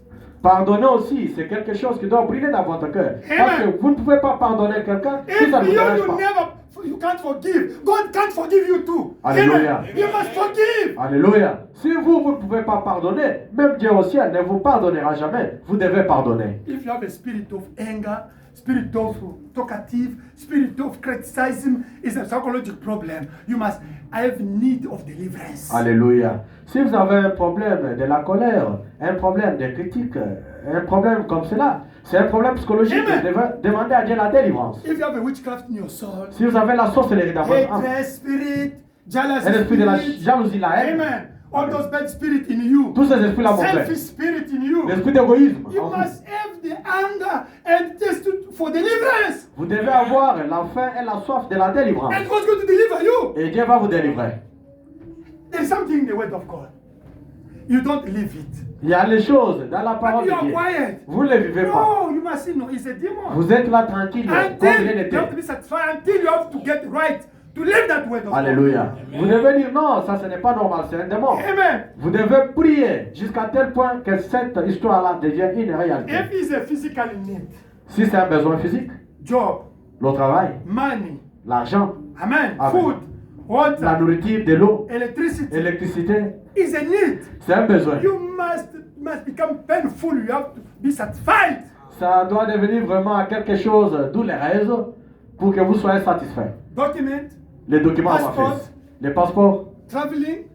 Pardonner aussi, c'est quelque chose qui doit briller dans votre cœur. Parce que vous ne pouvez pas pardonner quelqu'un si ça ne If vous dérange you pas. never, you can't forgive. God can't forgive you too. Alléluia. Amen. You must forgive. Alléluia. Si vous ne pouvez pas pardonner, même Dieu au ciel ne vous pardonnera jamais. Vous devez pardonner. If you have a spirit of anger, spirit of talkative, spirit of criticism, is a psychological problem. You must have need of deliverance. Alléluia. Si vous avez un problème de la colère, un problème de critique, un problème comme cela, c'est un problème psychologique. Amen. Vous devez demander à Dieu la délivrance. If you have a witchcraft in your soul, Si vous avez la sorcellerie dans votre âme, hatred spirit, jealousy un esprit de la spirit, jalousie, la haine, amen. All those bad spirit in you, tous ces esprits-là mauvais, selfish spirit in you. l'esprit d'égoïsme, You en vous. must have the anger and taste for deliverance. Vous devez avoir la faim et la soif de la délivrance. And God's going to deliver you. Et Dieu va vous délivrer. There is something in the word of God. You don't live it. Il y a les choses dans la But parole you de are Dieu. quiet. Vous ne les vivez pas. No, you must see, no, it's a demon. Vous êtes là tranquille, comme Until rien you n'était. have to be satisfied, until you have to get right to live that word of Alléluia. Vous devez dire non, ça ce n'est pas normal, c'est un démon. God. Amen. Vous devez prier jusqu'à tel point que cette histoire-là devienne une réalité. If it's a physical need, Si c'est un besoin physique, job, le travail, money, l'argent, amen, Amen. food, la water, nourriture, de l'eau, electricity l'électricité, is a need. c'est un besoin. You must become painful. You have to be satisfied. Ça doit devenir vraiment quelque chose de douloureuse pour que vous soyez satisfait. Document, Les documents à Passeport. faire, les passeports, traveling,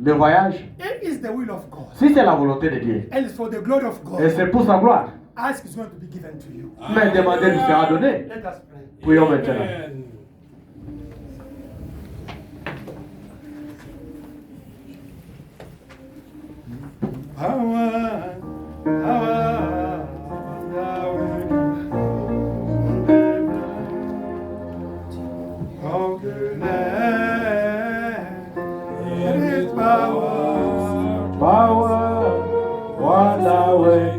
le voyage. it is the will of God. Si c'est la volonté de Dieu, And it's for the glory of et God. c'est pour sa gloire, Ask is going to be given to you. mais demandez lui sera donné. Let us pray. Prions maintenant. Amen. Power, wonder,